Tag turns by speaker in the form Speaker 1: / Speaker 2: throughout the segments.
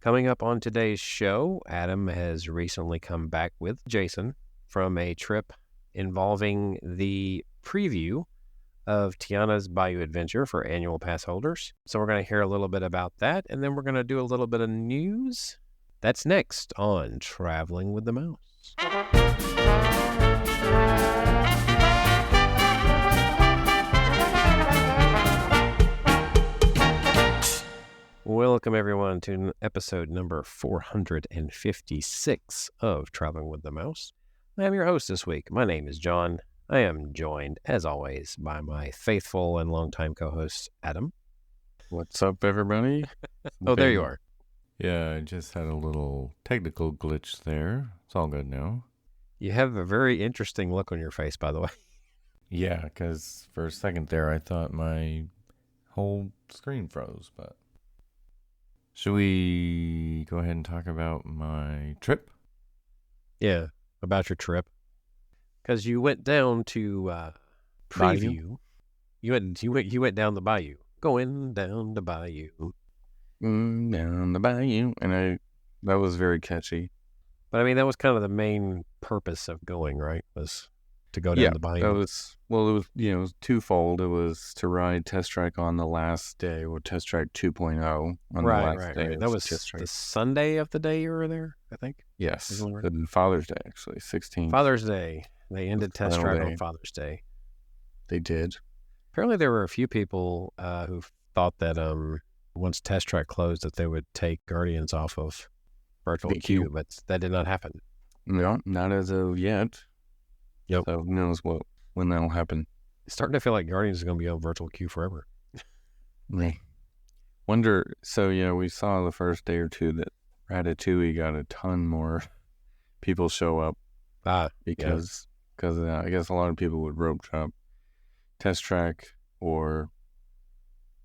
Speaker 1: Coming up on today's show, Adam has recently come back with Jason from a trip involving the preview of Tiana's Bayou adventure for annual pass holders. So we're going to hear a little bit about that, and then we're going to do a little bit of news. That's next on Traveling with the Mouse. Welcome, everyone, to episode number 456 of Traveling with the Mouse. I am your host this week. My name is John. I am joined, as always, by my faithful and longtime co-host, Adam.
Speaker 2: What's up, everybody?
Speaker 1: Oh, there you are.
Speaker 2: Yeah, I just had a little technical glitch there. It's all good now.
Speaker 1: You have a very interesting look on your face, by the way.
Speaker 2: Yeah, because for a second there, I thought my whole screen froze, but... Should we go ahead and talk about my trip?
Speaker 1: Yeah, about your trip. Because you went down to preview. You went down the Bayou. Going down the Bayou.
Speaker 2: Down the Bayou. And that was very catchy.
Speaker 1: But I mean, that was kind of the main purpose of going, right? Was to go down the Bayou.
Speaker 2: It was twofold. It was to ride Test Track on the last day, or Test Track 2.0 on the last day.
Speaker 1: Right. That was the Sunday of the day you were there, I think.
Speaker 2: Yes, Father's Day, actually, 16th.
Speaker 1: Father's Day. They ended Test Track on Father's Day.
Speaker 2: They did.
Speaker 1: Apparently, there were a few people who thought that once Test Track closed, that they would take Guardians off of virtual queue, but that did not happen.
Speaker 2: No, not as of yet.
Speaker 1: Yep.
Speaker 2: So who knows when that'll happen.
Speaker 1: It's starting to feel like Guardians is going to be on virtual queue forever.
Speaker 2: Wonder, so we saw the first day or two that Ratatouille got a ton more people show up. Because I guess a lot of people would rope drop Test Track or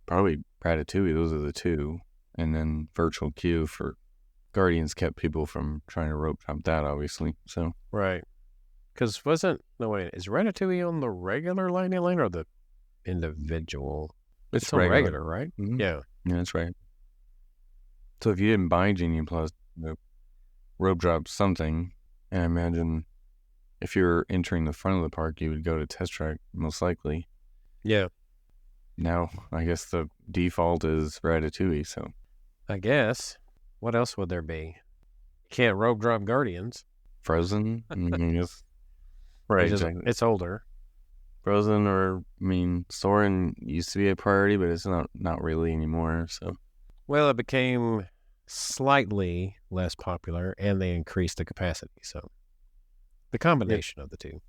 Speaker 2: probably Ratatouille. Those are the two. And then virtual queue for Guardians kept people from trying to rope drop that, obviously. So
Speaker 1: right. Because is Ratatouille on the regular Lightning Lane or the individual? It's on regular, right?
Speaker 2: Mm-hmm.
Speaker 1: Yeah,
Speaker 2: that's right. So if you didn't buy Genie Plus, rope drop something, and I imagine if you're entering the front of the park, you would go to Test Track, most likely.
Speaker 1: Yeah.
Speaker 2: Now, I guess the default is Ratatouille, so.
Speaker 1: I guess. What else would there be? Can't rope drop Guardians.
Speaker 2: Frozen, I guess. Right,
Speaker 1: exactly. It's older.
Speaker 2: Frozen, or Soarin' used to be a priority, but it's not really anymore. So,
Speaker 1: well, it became slightly less popular, and they increased the capacity. So, the combination of the two.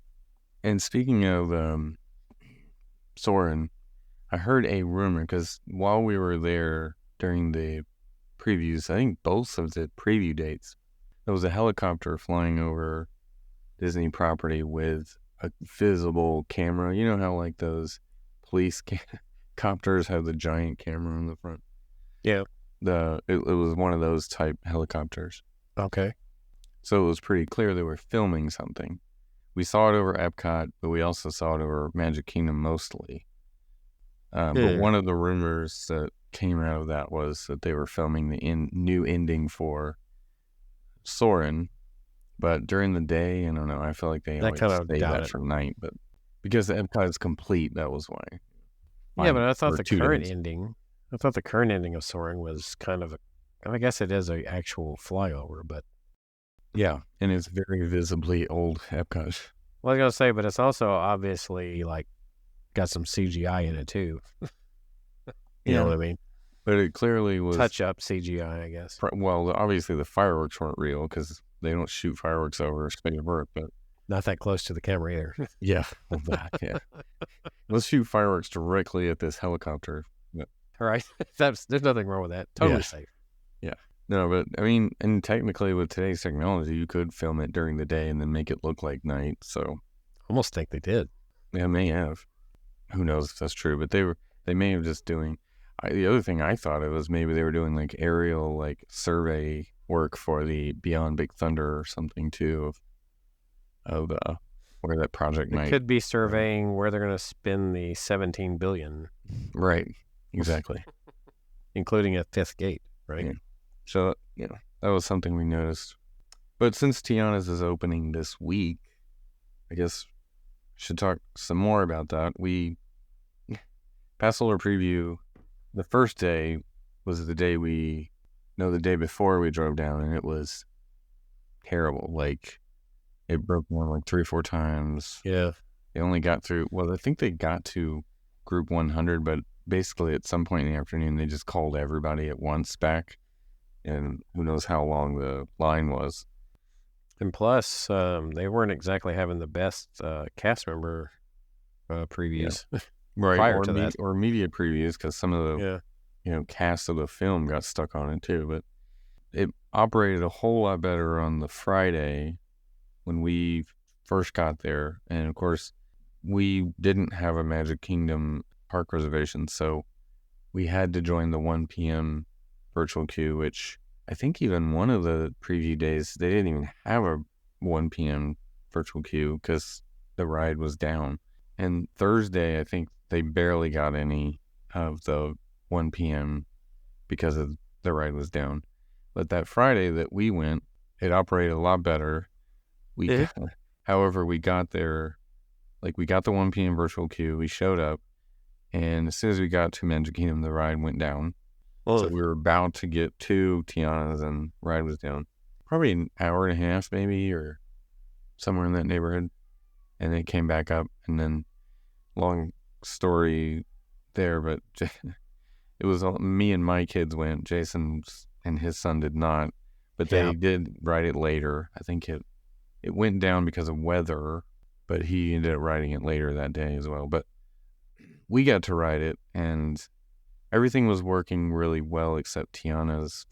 Speaker 2: And speaking of Soarin', I heard a rumor because while we were there during the previews, I think both of the preview dates, there was a helicopter flying over Disney property with a visible camera. You know how like those police copters have the giant camera on the front?
Speaker 1: Yeah.
Speaker 2: It was one of those type helicopters.
Speaker 1: Okay.
Speaker 2: So it was pretty clear they were filming something. We saw it over Epcot, but we also saw it over Magic Kingdom mostly. But one of the rumors that came out of that was that they were filming the new ending for Soarin'. But during the day, I don't know, I feel like they always save that for night. But because the Epcot is complete, that was why.
Speaker 1: Yeah, but I thought the current ending of Soarin' was kind of I guess it is an actual flyover, but.
Speaker 2: Yeah, and it's very visibly old Epcot.
Speaker 1: Well, I was going to say, but it's also obviously like got some CGI in it too. You know what I mean?
Speaker 2: But it clearly was...
Speaker 1: touch up CGI, I guess.
Speaker 2: Well, obviously the fireworks weren't real because they don't shoot fireworks over Space Earth, but...
Speaker 1: Not that close to the camera either.
Speaker 2: Yeah. Let's shoot fireworks directly at this helicopter.
Speaker 1: All right. There's nothing wrong with that. Totally safe.
Speaker 2: Yeah. No, but and technically with today's technology, you could film it during the day and then make it look like night, so...
Speaker 1: Almost think they did.
Speaker 2: Yeah, may have. Who knows if that's true, but they may have just doing... the other thing I thought of was maybe they were doing like aerial like survey work for the Beyond Big Thunder or something too of where that project might...
Speaker 1: It could be surveying where they're going to spend the $17 billion.
Speaker 2: Right, exactly.
Speaker 1: Including a fifth gate, right?
Speaker 2: Yeah. So that was something we noticed. But since Tiana's is opening this week, I guess I should talk some more about that. Passholder preview, the first day was the day the day before we drove down, and it was terrible. Like, it broke down like 3 or 4 times.
Speaker 1: Yeah.
Speaker 2: They only got through, I think they got to group 100, but basically at some point in the afternoon, they just called everybody at once back, and who knows how long the line was.
Speaker 1: And plus, they weren't exactly having the best cast member previews.
Speaker 2: Yeah. Right,
Speaker 1: prior to that.
Speaker 2: Or media previews, because some of the cast of the film got stuck on it too. But it operated a whole lot better on the Friday when we first got there. And of course, we didn't have a Magic Kingdom park reservation, so we had to join the 1 p.m. virtual queue, which I think even one of the preview days, they didn't even have a 1 p.m. virtual queue because the ride was down. And Thursday, I think they barely got any of the 1 p.m. because of the ride was down. But that Friday that we went, it operated a lot better. However, we got there, like we got the 1 p.m. virtual queue, we showed up, and as soon as we got to Magic Kingdom, the ride went down. So we were about to get to Tiana's and ride was down. Probably an hour and a half maybe, or somewhere in that neighborhood. And it came back up, and then long story there, but it was me and my kids went. Jason and his son did not, but they did ride it later. I think it went down because of weather, but he ended up riding it later that day as well. But we got to ride it, and everything was working really well except Tiana's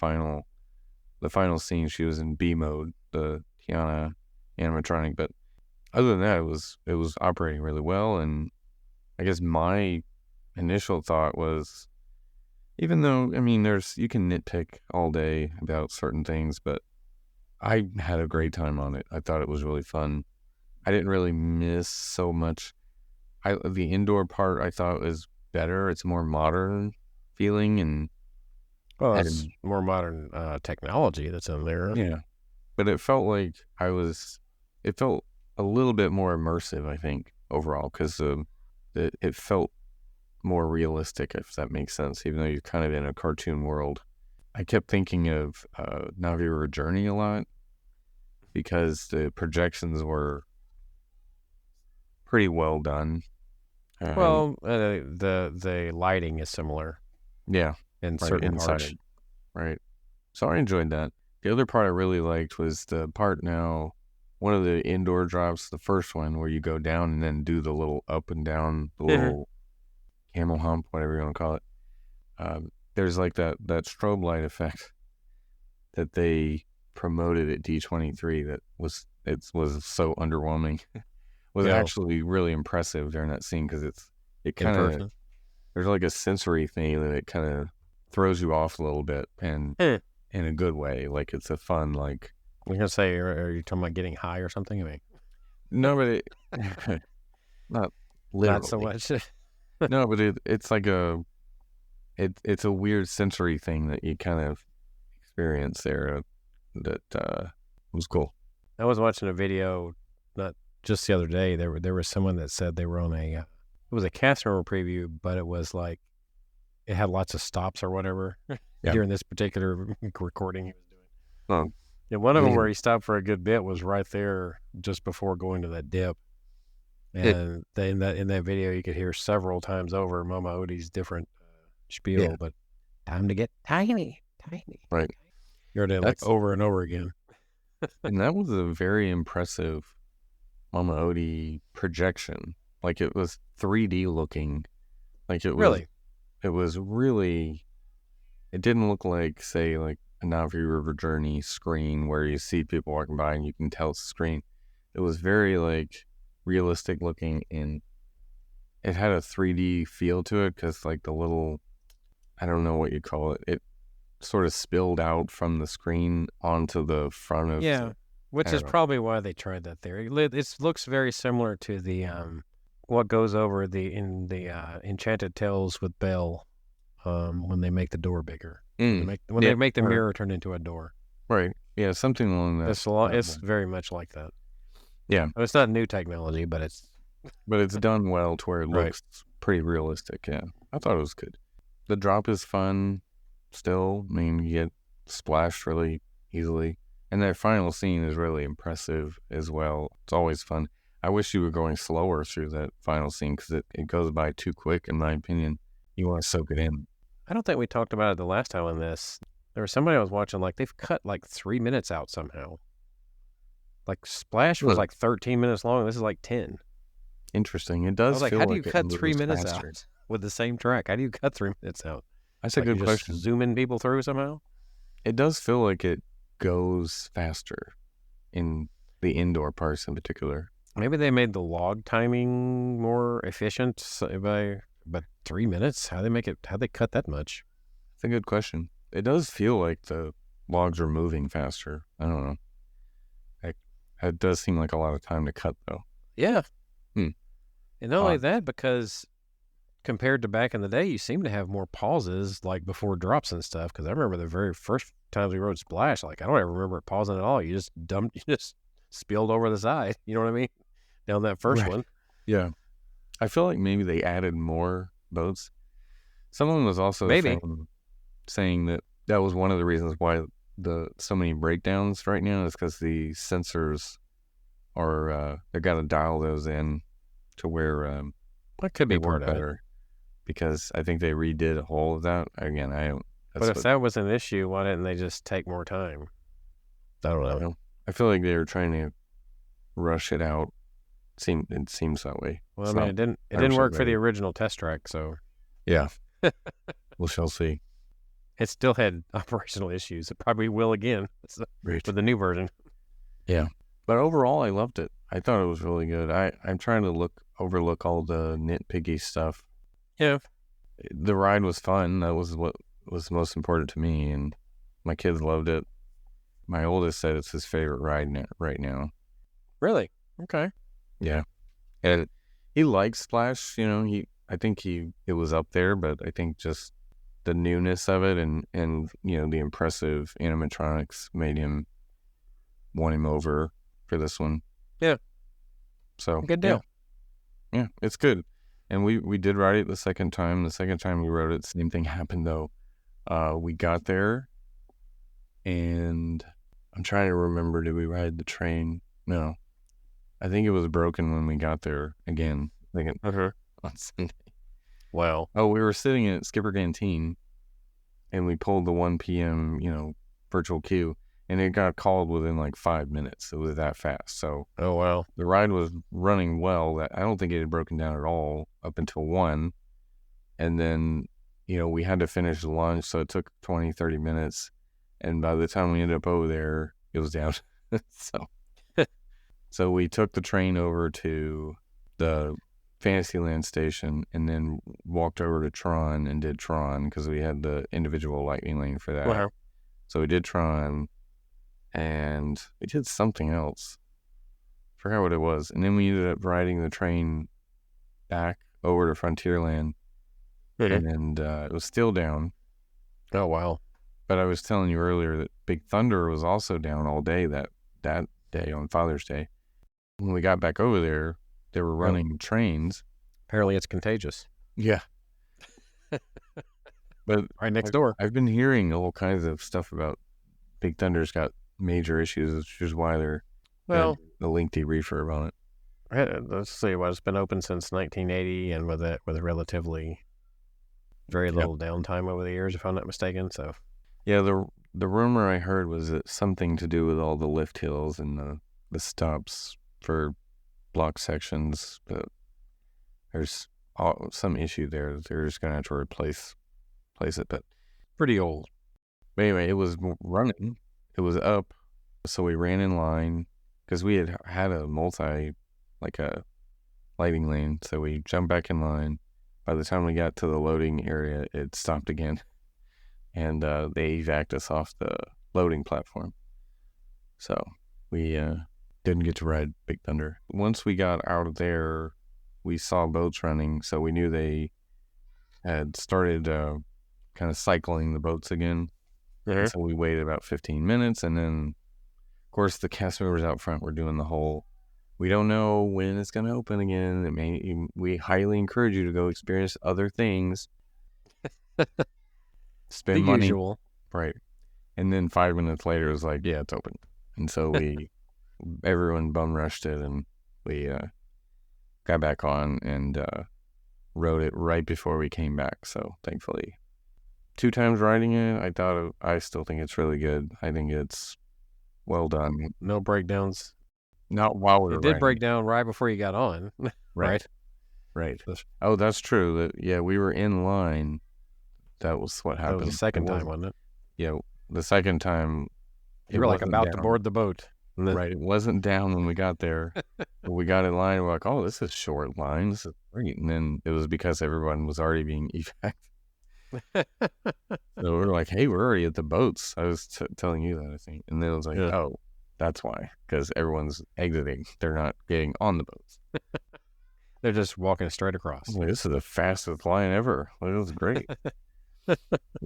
Speaker 2: the final scene. She was in B mode, the Tiana animatronic, but other than that, it was operating really well. And I guess my initial thought was, even though, I mean, you can nitpick all day about certain things, but I had a great time on it. I thought it was really fun. I didn't really miss so much. The indoor part I thought was better. It's more modern feeling, and
Speaker 1: it's more modern technology that's in there.
Speaker 2: Yeah, but it felt like it felt a little bit more immersive, I think, overall, because it felt more realistic, if that makes sense, even though you're kind of in a cartoon world. I kept thinking of Navi River Journey a lot because the projections were pretty well done.
Speaker 1: The lighting is similar.
Speaker 2: Yeah.
Speaker 1: In certain
Speaker 2: inside.
Speaker 1: parts.
Speaker 2: Right. So I enjoyed that. The other part I really liked was the part now, one of the indoor drops, the first one where you go down and then do the little up and down, the little camel hump, whatever you want to call it. There's like that strobe light effect that they promoted at D23 that was so underwhelming. Was actually really impressive during that scene because it kind of, there's like a sensory thing that it kind of throws you off a little bit, and in a good way. Like, it's a fun, like,
Speaker 1: I'm gonna say, are you talking about getting high or something? I mean,
Speaker 2: no, but not literally.
Speaker 1: Not so much.
Speaker 2: No, but it's like it's a weird sensory thing that you kind of experience there that was cool.
Speaker 1: I was watching a video not just the other day. There was someone that said they were on it was a cast member preview, but it was like it had lots of stops or whatever during this particular recording he was doing. And one of them where he stopped for a good bit was right there just before going to that dip. And in that video, you could hear several times over Mama Odie's different spiel, but time to get tiny.
Speaker 2: Right.
Speaker 1: You heard it like over and over again.
Speaker 2: And that was a very impressive Mama Odie projection. Like, it was 3D looking. Like, it was
Speaker 1: really.
Speaker 2: It was really. It didn't look like, say, like a Navi River Journey screen where you see people walking by and you can tell it's a screen. It was very like realistic looking, and it had a 3D feel to it because like the little, I don't know what you call it, it sort of spilled out from the screen onto the front of
Speaker 1: which is probably why they tried that there. It looks very similar to the what goes over in the Enchanted Tales with Belle when they make the door bigger. When they make the mirror turn into a door.
Speaker 2: Right. Yeah, something along that.
Speaker 1: It's very much like that.
Speaker 2: Yeah.
Speaker 1: I mean, it's not new technology, but it's
Speaker 2: done well to where it
Speaker 1: Right.
Speaker 2: looks pretty realistic. Yeah. I thought it was good. The drop is fun still. I mean, you get splashed really easily. And that final scene is really impressive as well. It's always fun. I wish you were going slower through that final scene because it goes by too quick, in my opinion. You want to soak it in.
Speaker 1: I don't think we talked about it the last time on this. There was somebody I was watching, like, they've cut like 3 minutes out somehow. Like, Splash was
Speaker 2: Really?
Speaker 1: like 13 minutes long. This is like 10.
Speaker 2: Interesting. It
Speaker 1: I
Speaker 2: does
Speaker 1: was like,
Speaker 2: feel
Speaker 1: how do
Speaker 2: like
Speaker 1: you
Speaker 2: it
Speaker 1: cut 3
Speaker 2: moves
Speaker 1: minutes
Speaker 2: faster.
Speaker 1: out with the same track? How do you cut 3 minutes out?
Speaker 2: That's a
Speaker 1: Like,
Speaker 2: good
Speaker 1: you
Speaker 2: question.
Speaker 1: just zooming people through somehow?
Speaker 2: It does feel like it goes faster in the indoor parts in particular.
Speaker 1: Maybe they made the log timing more efficient but 3 minutes? How'd they cut that much?
Speaker 2: That's a good question. It does feel like the logs are moving faster. I don't know. It does seem like a lot of time to cut, though.
Speaker 1: Yeah.
Speaker 2: Hmm.
Speaker 1: And not only that, because compared to back in the day, you seem to have more pauses, like before drops and stuff. Because I remember the very first times we rode Splash, like, I don't ever remember it pausing at all. You just spilled over the side. You know what I mean? Down that first one.
Speaker 2: Yeah. I feel like maybe they added more boats. Someone was also saying that was one of the reasons why so many breakdowns right now is because the sensors are they got to dial those in to where
Speaker 1: That could be part of
Speaker 2: better
Speaker 1: it.
Speaker 2: because I think they redid a whole of that. Again, I don't.
Speaker 1: But if that was an issue, why didn't they just take more time? I don't know.
Speaker 2: I feel like they were trying to rush it out. It seems that way.
Speaker 1: Well, I mean, it didn't work for the original test track, so
Speaker 2: yeah. We shall see.
Speaker 1: It still had operational issues. It probably will again with the new version.
Speaker 2: Yeah. But overall, I loved it. I thought it was really good. I'm trying to overlook all the nitpicky stuff.
Speaker 1: Yeah.
Speaker 2: The ride was fun. That was what was most important to me, and my kids loved it. My oldest said it's his favorite ride right now.
Speaker 1: Really? Okay.
Speaker 2: Yeah. And he likes Splash. I think it was up there, but I think just the newness of it and the impressive animatronics made him want him over for this one.
Speaker 1: Yeah.
Speaker 2: So
Speaker 1: good deal.
Speaker 2: Yeah, it's good. And we did ride it the second time. The second time we rode it, the same thing happened though. We got there and I'm trying to remember, did we ride the train? No. I think it was broken when we got there again. On Sunday.
Speaker 1: Wow.
Speaker 2: Oh, we were sitting at Skipper Canteen and we pulled the 1 p.m., virtual queue, and it got called within like 5 minutes. It was that fast. So,
Speaker 1: oh, wow.
Speaker 2: The ride was running well. I don't think it had broken down at all up until 1. And then, we had to finish lunch. So it took 20, 30 minutes. And by the time we ended up over there, it was down. So we took the train over to the Fantasyland station and then walked over to Tron and did Tron because we had the individual lightning lane for that.
Speaker 1: Wow.
Speaker 2: So we did Tron and we did something else. Forgot what it was. And then we ended up riding the train back over to Frontierland and it was still down.
Speaker 1: Oh, wow.
Speaker 2: But I was telling you earlier that Big Thunder was also down all day that day on Father's Day. When we got back over there, they were running trains.
Speaker 1: Apparently it's contagious.
Speaker 2: Yeah. But
Speaker 1: right next door.
Speaker 2: I've been hearing all kinds of stuff about Big Thunder's got major issues, which is why they're the lengthy refurb on it.
Speaker 1: Let's see. Well, it's been open since 1980 and with relatively very little downtime over the years, if I'm not mistaken. So,
Speaker 2: yeah, the rumor I heard was that something to do with all the lift hills and the stops for block sections, but there's some issue there. They're just going to have to replace it, but
Speaker 1: pretty old.
Speaker 2: But anyway, it was running. It was up. So we ran in line because we had a lighting lane. So we jumped back in line. By the time we got to the loading area, it stopped again. And they evac'd us off the loading platform. So we didn't get to ride Big Thunder. Once we got out of there, we saw boats running, so we knew they had started kind of cycling the boats again. And so we waited about 15 minutes, and then, of course, the cast members out front were doing the whole, we don't know when it's going to open again. We highly encourage you to go experience other things. Spend money.
Speaker 1: Usual.
Speaker 2: Right. And then 5 minutes later, it was like, yeah, it's open. And so everyone bum rushed it, and we got back on and rode it right before we came back. So thankfully, 2 times riding it, I still think it's really good. I think it's well done.
Speaker 1: No breakdowns.
Speaker 2: Not while we were riding.
Speaker 1: It did break down right before you got on. Right.
Speaker 2: Oh, that's true. We were in line. That was what happened.
Speaker 1: That was the second time, wasn't it?
Speaker 2: Yeah, the second time.
Speaker 1: You were like about to board the boat.
Speaker 2: Right. It wasn't down when we got there. But we got in line. We're like, oh, this is short line. This is great. And then it was because everyone was already being evac. So we're like, hey, we're already at the boats. I was telling you that, I think. And then it was like, oh, that's why. Because everyone's exiting. They're not getting on the boats.
Speaker 1: They're just walking straight across.
Speaker 2: Like, this is the fastest line ever. It was great.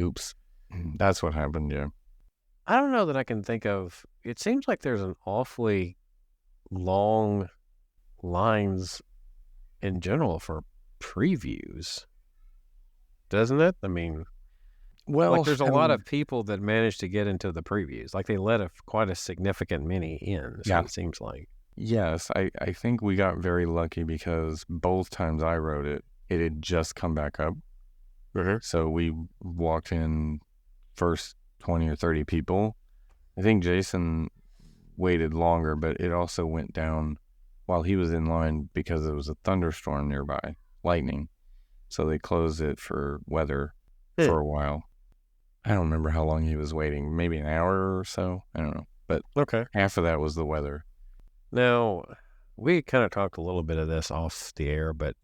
Speaker 2: Oops. That's what happened, yeah.
Speaker 1: I don't know that I can think of. It seems like there's an awfully long lines in general for previews, doesn't it? I mean, well, there's a lot of people that manage to get into the previews. Like they let quite a significant many in. So it seems like.
Speaker 2: Yes, I think we got very lucky because both times I wrote it, it had just come back up. So we walked in first 20 or 30 people. I think Jason waited longer, but it also went down while he was in line because there was a thunderstorm nearby, lightning. So they closed it for weather for a while. I don't remember how long he was waiting, maybe an hour or so. I don't know. But half of that was the weather.
Speaker 1: Now, we kind of talked a little bit of this off the air, but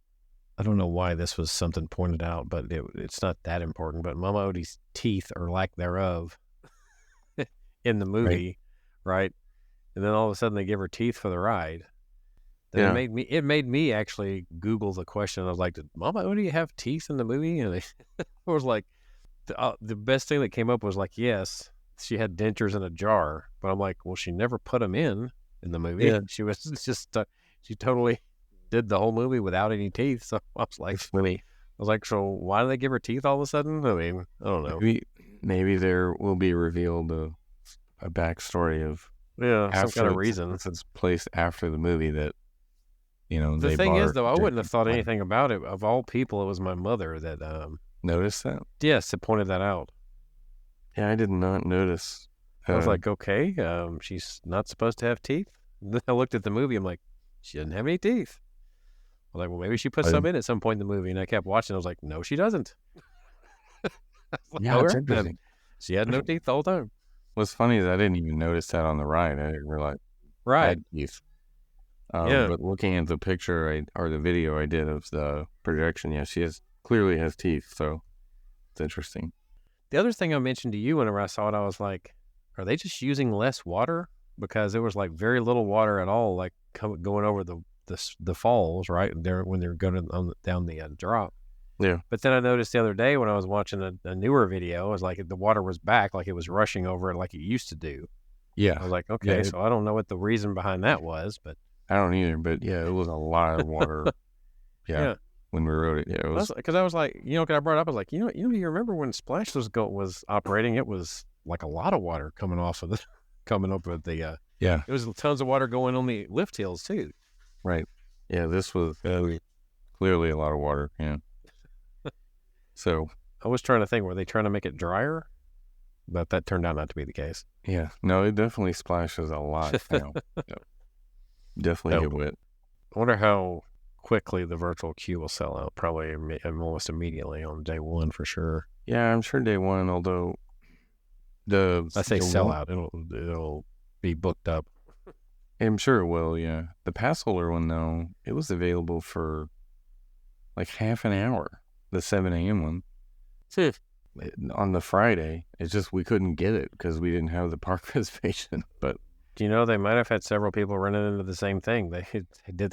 Speaker 1: I don't know why this was something pointed out, but it's not that important. But Mama Odie's teeth, or lack thereof, in the movie, right? And then all of a sudden they give her teeth for the ride. Then it made me actually Google the question. I was like, did Mama Odie have teeth in the movie? And I was like, the best thing that came up was like, yes, she had dentures in a jar. But I'm like, well, she never put them in the movie. Yeah. She was just, she totally did the whole movie without any teeth. So I was like, so why do they give her teeth all of a sudden? I mean, I don't know.
Speaker 2: Maybe there will be revealed a backstory of
Speaker 1: some kind of reason.
Speaker 2: It's placed after the movie that,
Speaker 1: the thing is, though, I wouldn't have thought anything about it. Of all people, it was my mother that
Speaker 2: noticed that.
Speaker 1: Yes, it pointed that out.
Speaker 2: Yeah, I did not notice.
Speaker 1: I was like, okay, she's not supposed to have teeth. And then I looked at the movie. I'm like, she doesn't have any teeth. I was like, well, maybe she put some in at some point in the movie. And I kept watching. I was like, no, she doesn't.
Speaker 2: Yeah, it's interesting.
Speaker 1: She had no teeth the whole time.
Speaker 2: What's funny is I didn't even notice that on the ride. I didn't realize I had teeth. But looking at the picture or the video I did of the projection, she clearly has teeth. So it's interesting.
Speaker 1: The other thing I mentioned to you whenever I saw it, I was like, are they just using less water? Because there was like very little water at all, like going over the falls, right? There when they're going down the drop.
Speaker 2: Yeah.
Speaker 1: But then I noticed the other day when I was watching a newer video, it was like the water was back, like it was rushing over it like it used to do.
Speaker 2: Yeah.
Speaker 1: I was like, okay, so I don't know what the reason behind that was, but.
Speaker 2: I don't either, but it was a lot of water. When we rode it, it was
Speaker 1: because I was like, because I brought it up, I was like, you remember when Splash was operating? It was like a lot of water coming up with the it was tons of water going on the lift hills too.
Speaker 2: Right. Yeah, this was clearly a lot of water. Yeah. So
Speaker 1: I was trying to think, were they trying to make it drier? But that turned out not to be the case.
Speaker 2: Yeah. No, it definitely splashes a lot now. Definitely get wet.
Speaker 1: I wonder how quickly the virtual queue will sell out. Probably almost immediately on day one for sure.
Speaker 2: Yeah, I'm sure day one, although
Speaker 1: I say sell out, it'll be booked up.
Speaker 2: I'm sure it will, yeah. The Passholder one, though, it was available for like half an hour, the 7 a.m. one. On the Friday. It's just we couldn't get it because we didn't have the park reservation. But
Speaker 1: do you know they might have had several people running into the same thing?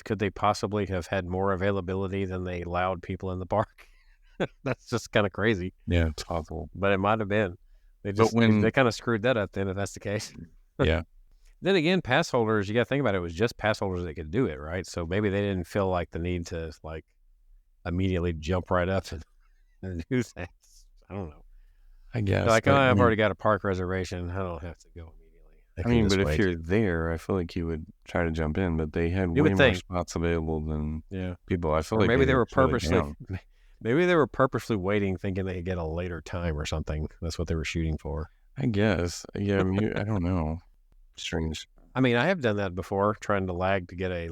Speaker 1: Could they possibly have had more availability than they allowed people in the park? That's just kind of crazy.
Speaker 2: Yeah, it's possible.
Speaker 1: But it might have been. They kind of screwed that up then, if that's the case.
Speaker 2: Yeah.
Speaker 1: Then again, pass holders, you got to think about it, was just pass holders that could do it, right? So maybe they didn't feel like the need to like immediately jump right up and do things. I don't know.
Speaker 2: I guess.
Speaker 1: They're like, I've already got a park reservation. I don't have to go immediately.
Speaker 2: But if you're there, I feel like you would try to jump in, but they had way more spots available than people. I feel like
Speaker 1: maybe they were purposely waiting, thinking they could get a later time or something. That's what they were shooting for.
Speaker 2: I guess. Yeah, I don't know. Strange.
Speaker 1: I mean, I have done that before, trying to lag to get a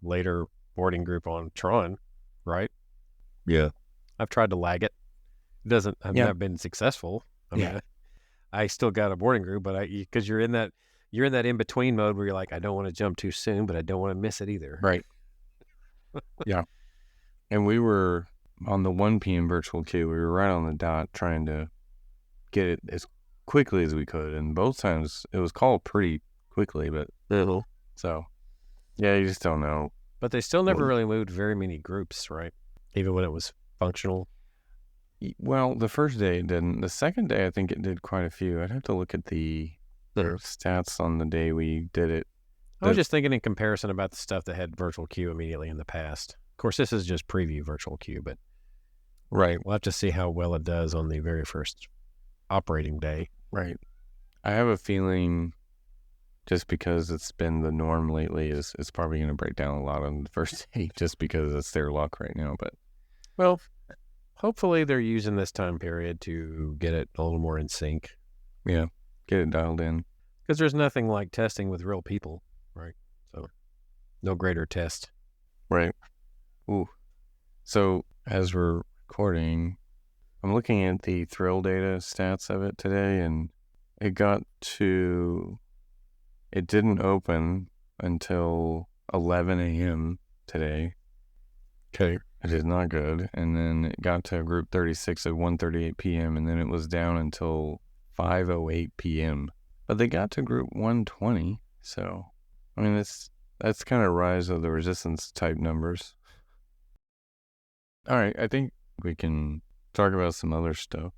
Speaker 1: later boarding group on Tron, right?
Speaker 2: Yeah.
Speaker 1: I've tried to lag it. I've not been successful. I mean, I still got a boarding group, but because you're in that in between mode where you're like, I don't want to jump too soon, but I don't want to miss it either.
Speaker 2: Right. Yeah. And we were on the 1 p.m. virtual queue. We were right on the dot trying to get it as quickly as we could. And both times it was called pretty quickly, but so yeah, you just don't know.
Speaker 1: But they still never really moved very many groups, right? Even when it was functional.
Speaker 2: Well, the first day it didn't. The second day, I think it did quite a few. I'd have to look at the stats on the day we did it.
Speaker 1: I was just thinking in comparison about the stuff that had virtual queue immediately in the past. Of course, this is just preview virtual queue, but we'll have to see how well it does on the very first operating day.
Speaker 2: Right. I have a feeling, just because it's been the norm lately, it's probably going to break down a lot on the first day, just because it's their luck right now. But
Speaker 1: hopefully they're using this time period to get it a little more in sync.
Speaker 2: Yeah, get it dialed in.
Speaker 1: Because there's nothing like testing with real people, right? So no greater test.
Speaker 2: Right. Ooh. So as we're recording, I'm looking at the thrill data stats of it today, and it didn't open until 11 a.m. today.
Speaker 1: Okay.
Speaker 2: It is not good. And then it got to group 36 at 1:38 p.m. and then it was down until 5:08 p.m. But they got to group 120. So, I mean, that's kind of rise of the resistance type numbers. All right, I think we can talk about some other stuff.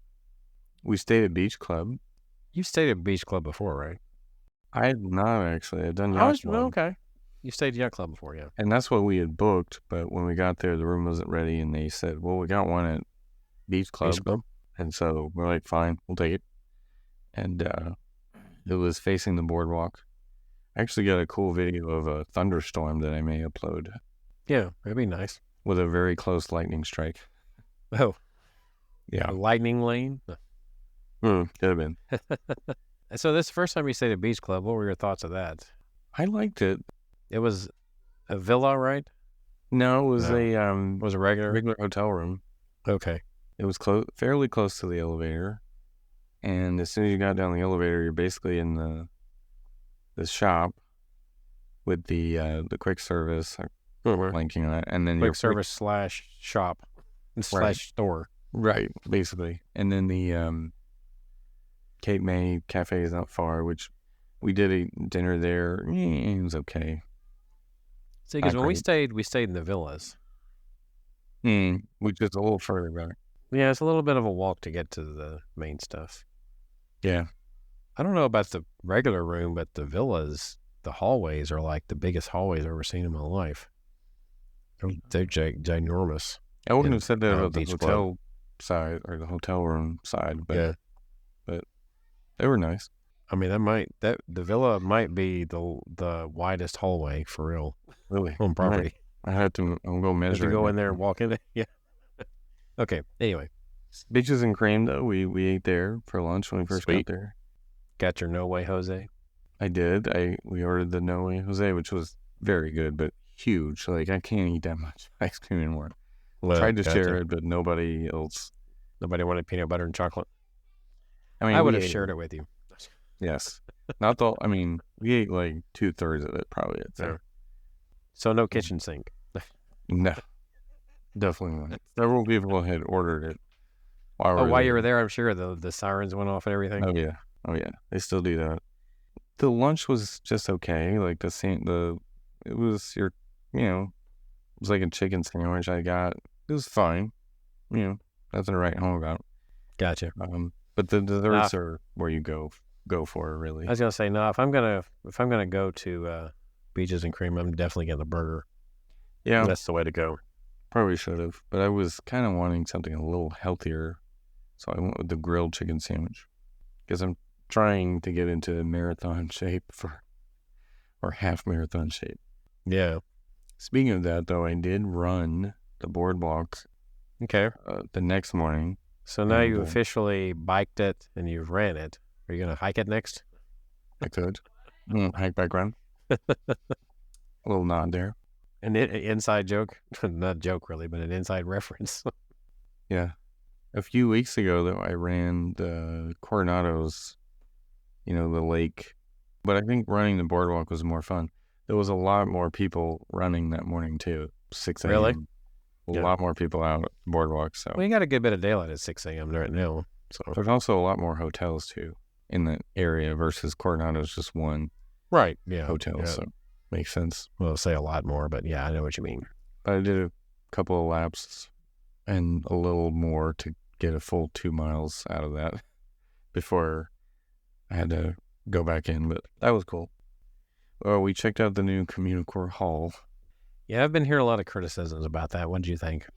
Speaker 2: We stayed at Beach Club.
Speaker 1: You stayed at Beach Club before, right?
Speaker 2: I had not actually. I'd done Yacht Club.
Speaker 1: Okay. You stayed at Yacht Club before, yeah.
Speaker 2: And that's what we had booked, but when we got there, the room wasn't ready, and they said, well, we got one at Beach Club. And so we're like, fine, we'll take it. And it was facing the boardwalk. I actually got a cool video of a thunderstorm that I may upload.
Speaker 1: Yeah, that'd be nice.
Speaker 2: With a very close lightning strike.
Speaker 1: Oh.
Speaker 2: Yeah.
Speaker 1: A lightning lane?
Speaker 2: Could have been.
Speaker 1: So this is the first time you stayed at Beach Club. What were your thoughts of that?
Speaker 2: I liked it.
Speaker 1: It was a villa, right?
Speaker 2: No, it was
Speaker 1: a regular
Speaker 2: hotel room.
Speaker 1: Okay.
Speaker 2: It was fairly close to the elevator. And as soon as you got down the elevator, you're basically in the shop with the quick service. Blanking on it. And then
Speaker 1: quick service / shop / store.
Speaker 2: Right, basically. And then the Cape May Cafe is not far, which we did a dinner there. It was okay.
Speaker 1: See, because when we stayed in the villas.
Speaker 2: Which is a little further back.
Speaker 1: Yeah, it's a little bit of a walk to get to the main stuff.
Speaker 2: Yeah.
Speaker 1: I don't know about the regular room, but the villas, the hallways are like the biggest hallways I've ever seen in my life. They're ginormous.
Speaker 2: I wouldn't have said that about the hotel side or the hotel room side, but they were nice.
Speaker 1: I mean, the villa might be the widest hallway for real.
Speaker 2: Really?
Speaker 1: On property.
Speaker 2: I'll go measure.
Speaker 1: To go in there and walk in it. Yeah. Okay. Anyway.
Speaker 2: Beaches and Cream, though. We ate there for lunch when we first got there.
Speaker 1: Got your No Way Jose?
Speaker 2: I did. We ordered the No Way Jose, which was very good, but huge. Like, I can't eat that much ice cream anymore. Tried to share it, but nobody else.
Speaker 1: Nobody wanted peanut butter and chocolate?
Speaker 2: I mean,
Speaker 1: I would have shared it with you.
Speaker 2: Yes. We ate like 2/3 of it probably. So
Speaker 1: no kitchen sink?
Speaker 2: No. Definitely not. Several people had ordered it.
Speaker 1: While you were there, I'm sure the sirens went off and everything.
Speaker 2: Oh yeah. They still do that. The lunch was just okay. Like it was your, it was like a chicken sandwich I got. It was fine. Nothing to write home about.
Speaker 1: Gotcha.
Speaker 2: But the desserts are where you go for, really.
Speaker 1: I was gonna say, no, if I'm gonna go to Beaches and Cream, I'm definitely getting a burger.
Speaker 2: Yeah,
Speaker 1: that's the way to go.
Speaker 2: Probably should have, but I was kind of wanting something a little healthier, so I went with the grilled chicken sandwich because I'm trying to get into marathon shape or half marathon shape.
Speaker 1: Yeah.
Speaker 2: Speaking of that, though, I did run the boardwalk.
Speaker 1: Okay.
Speaker 2: The next morning.
Speaker 1: So now you've officially biked it and you've ran it. Are you gonna hike it next?
Speaker 2: I could hike back run. A little nod there.
Speaker 1: An inside joke, not a joke really, but an inside reference.
Speaker 2: Yeah. A few weeks ago, though, I ran the Coronados, the lake. But I think running the boardwalk was more fun. There was a lot more people running that morning, too. 6 a.m.
Speaker 1: Really?
Speaker 2: A lot more people out at the boardwalk. So.
Speaker 1: Well, you got a good bit of daylight at 6 a.m. right now. So.
Speaker 2: There's also a lot more hotels, too, in that area versus Coronado's just one hotel.
Speaker 1: Yeah.
Speaker 2: So makes sense.
Speaker 1: Well, say a lot more, but yeah, I know what you mean.
Speaker 2: But I did a couple of laps and a little more to get a full 2 miles out of that before I had to go back in, but that was cool. Well, we checked out the new Communicore Hall.
Speaker 1: Yeah, I've been hearing a lot of criticisms about that. What did you think?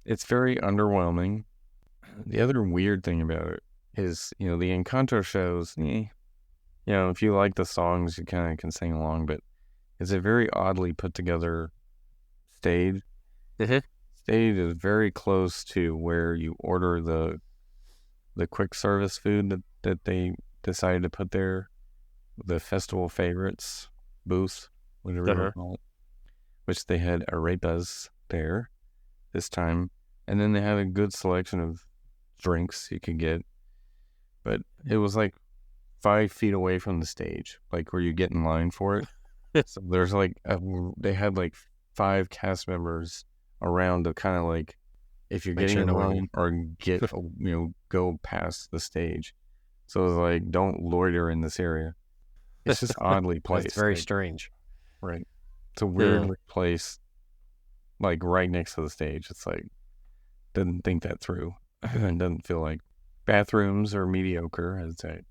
Speaker 2: It's very underwhelming. The other weird thing about it is, the Encanto shows, if you like the songs, you kind of can sing along, but it's a very oddly put together stage. Stage is very close to where you order the quick service food that they decided to put there, the festival favorites booth, whatever you call it, which they had arepas there this time, and then they had a good selection of drinks you could get, but it was like 5 feet away from the stage, like where you get in line for it. So there's they had like 5 cast members around to kind of like, if you're getting in line or get, go past the stage. So it's like, don't loiter in this area. It's just oddly placed.
Speaker 1: It's very strange.
Speaker 2: Right. It's a weird place, like right next to the stage. It's like, didn't think that through. And doesn't feel like bathrooms are mediocre, I'd say.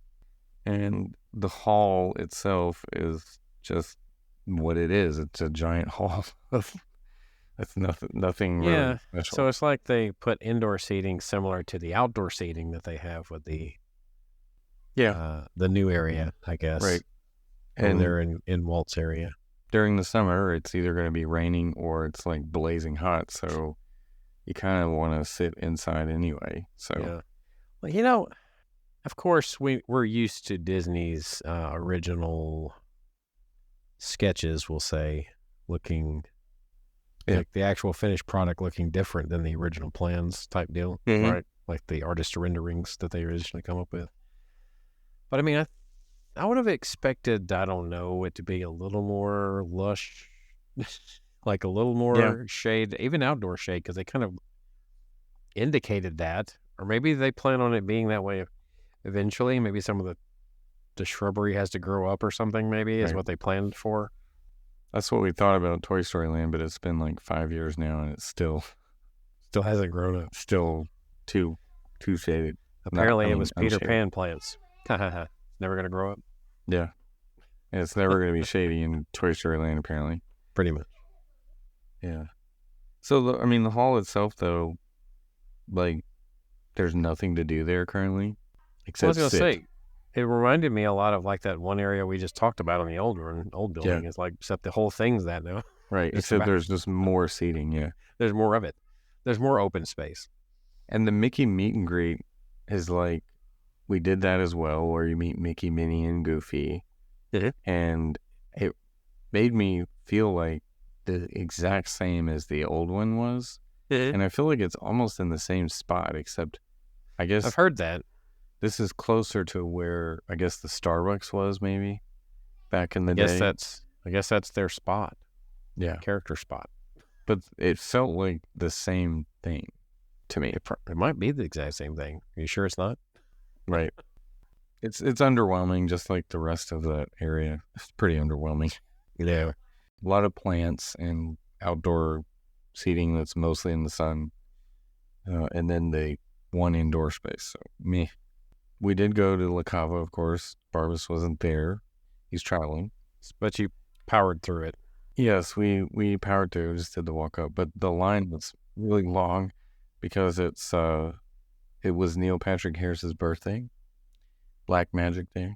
Speaker 2: And the hall itself is just what it is. It's a giant hall. That's nothing really special.
Speaker 1: So it's like they put indoor seating similar to the outdoor seating that they have with the new area, I guess.
Speaker 2: Right.
Speaker 1: And they're in Walt's area.
Speaker 2: During the summer, it's either going to be raining or it's like blazing hot. So you kind of want to sit inside anyway. So,
Speaker 1: well, of course, we're used to Disney's original sketches, we'll say, looking like the actual finished product looking different than the original plans type deal, right? Like the artist renderings that they originally come up with. But I mean, I would have expected, I don't know, it to be a little more lush, like a little more shade, even outdoor shade, because they kind of indicated that. Or maybe they plan on it being that way eventually. Maybe some of the shrubbery has to grow up or something, maybe, is what they planned for.
Speaker 2: That's what we thought about Toy Story Land, but it's been like 5 years now, and it's still
Speaker 1: hasn't grown up.
Speaker 2: Still too shaded.
Speaker 1: Apparently, it was Peter Pan plants. Never going to grow up.
Speaker 2: Yeah. And it's never going to be shady in Toy Story Land, apparently.
Speaker 1: Pretty much.
Speaker 2: Yeah. So, the hall itself, though, like, there's nothing to do there currently. Except
Speaker 1: I was going to say, it reminded me a lot of like that one area we just talked about on the old building. Yeah. It's like, except the whole thing's that now.
Speaker 2: Right. Except there's just more seating,
Speaker 1: There's more of it. There's more open space.
Speaker 2: And the Mickey meet and greet is like, we did that as well, where you meet Mickey, Minnie, and Goofy. And it made me feel like the exact same as the old one was. And I feel like it's almost in the same spot, except I guess
Speaker 1: I've heard that.
Speaker 2: This is closer to where I guess the Starbucks was, maybe back in the day.
Speaker 1: I guess that's their spot.
Speaker 2: Yeah.
Speaker 1: Character spot.
Speaker 2: But it felt like the same thing to me.
Speaker 1: It might be the exact same thing. Are you sure it's not?
Speaker 2: Right. It's underwhelming, just like the rest of that area. It's pretty underwhelming.
Speaker 1: Yeah.
Speaker 2: A lot of plants and outdoor seating that's mostly in the sun. And then the one indoor space. So, meh. We did go to La Cava, of course. Barbas wasn't there. He's traveling.
Speaker 1: But you powered through it.
Speaker 2: Yes, we powered through. Just did the walk up, but the line was really long because it was Neil Patrick Harris's birthday, Black Magic Day,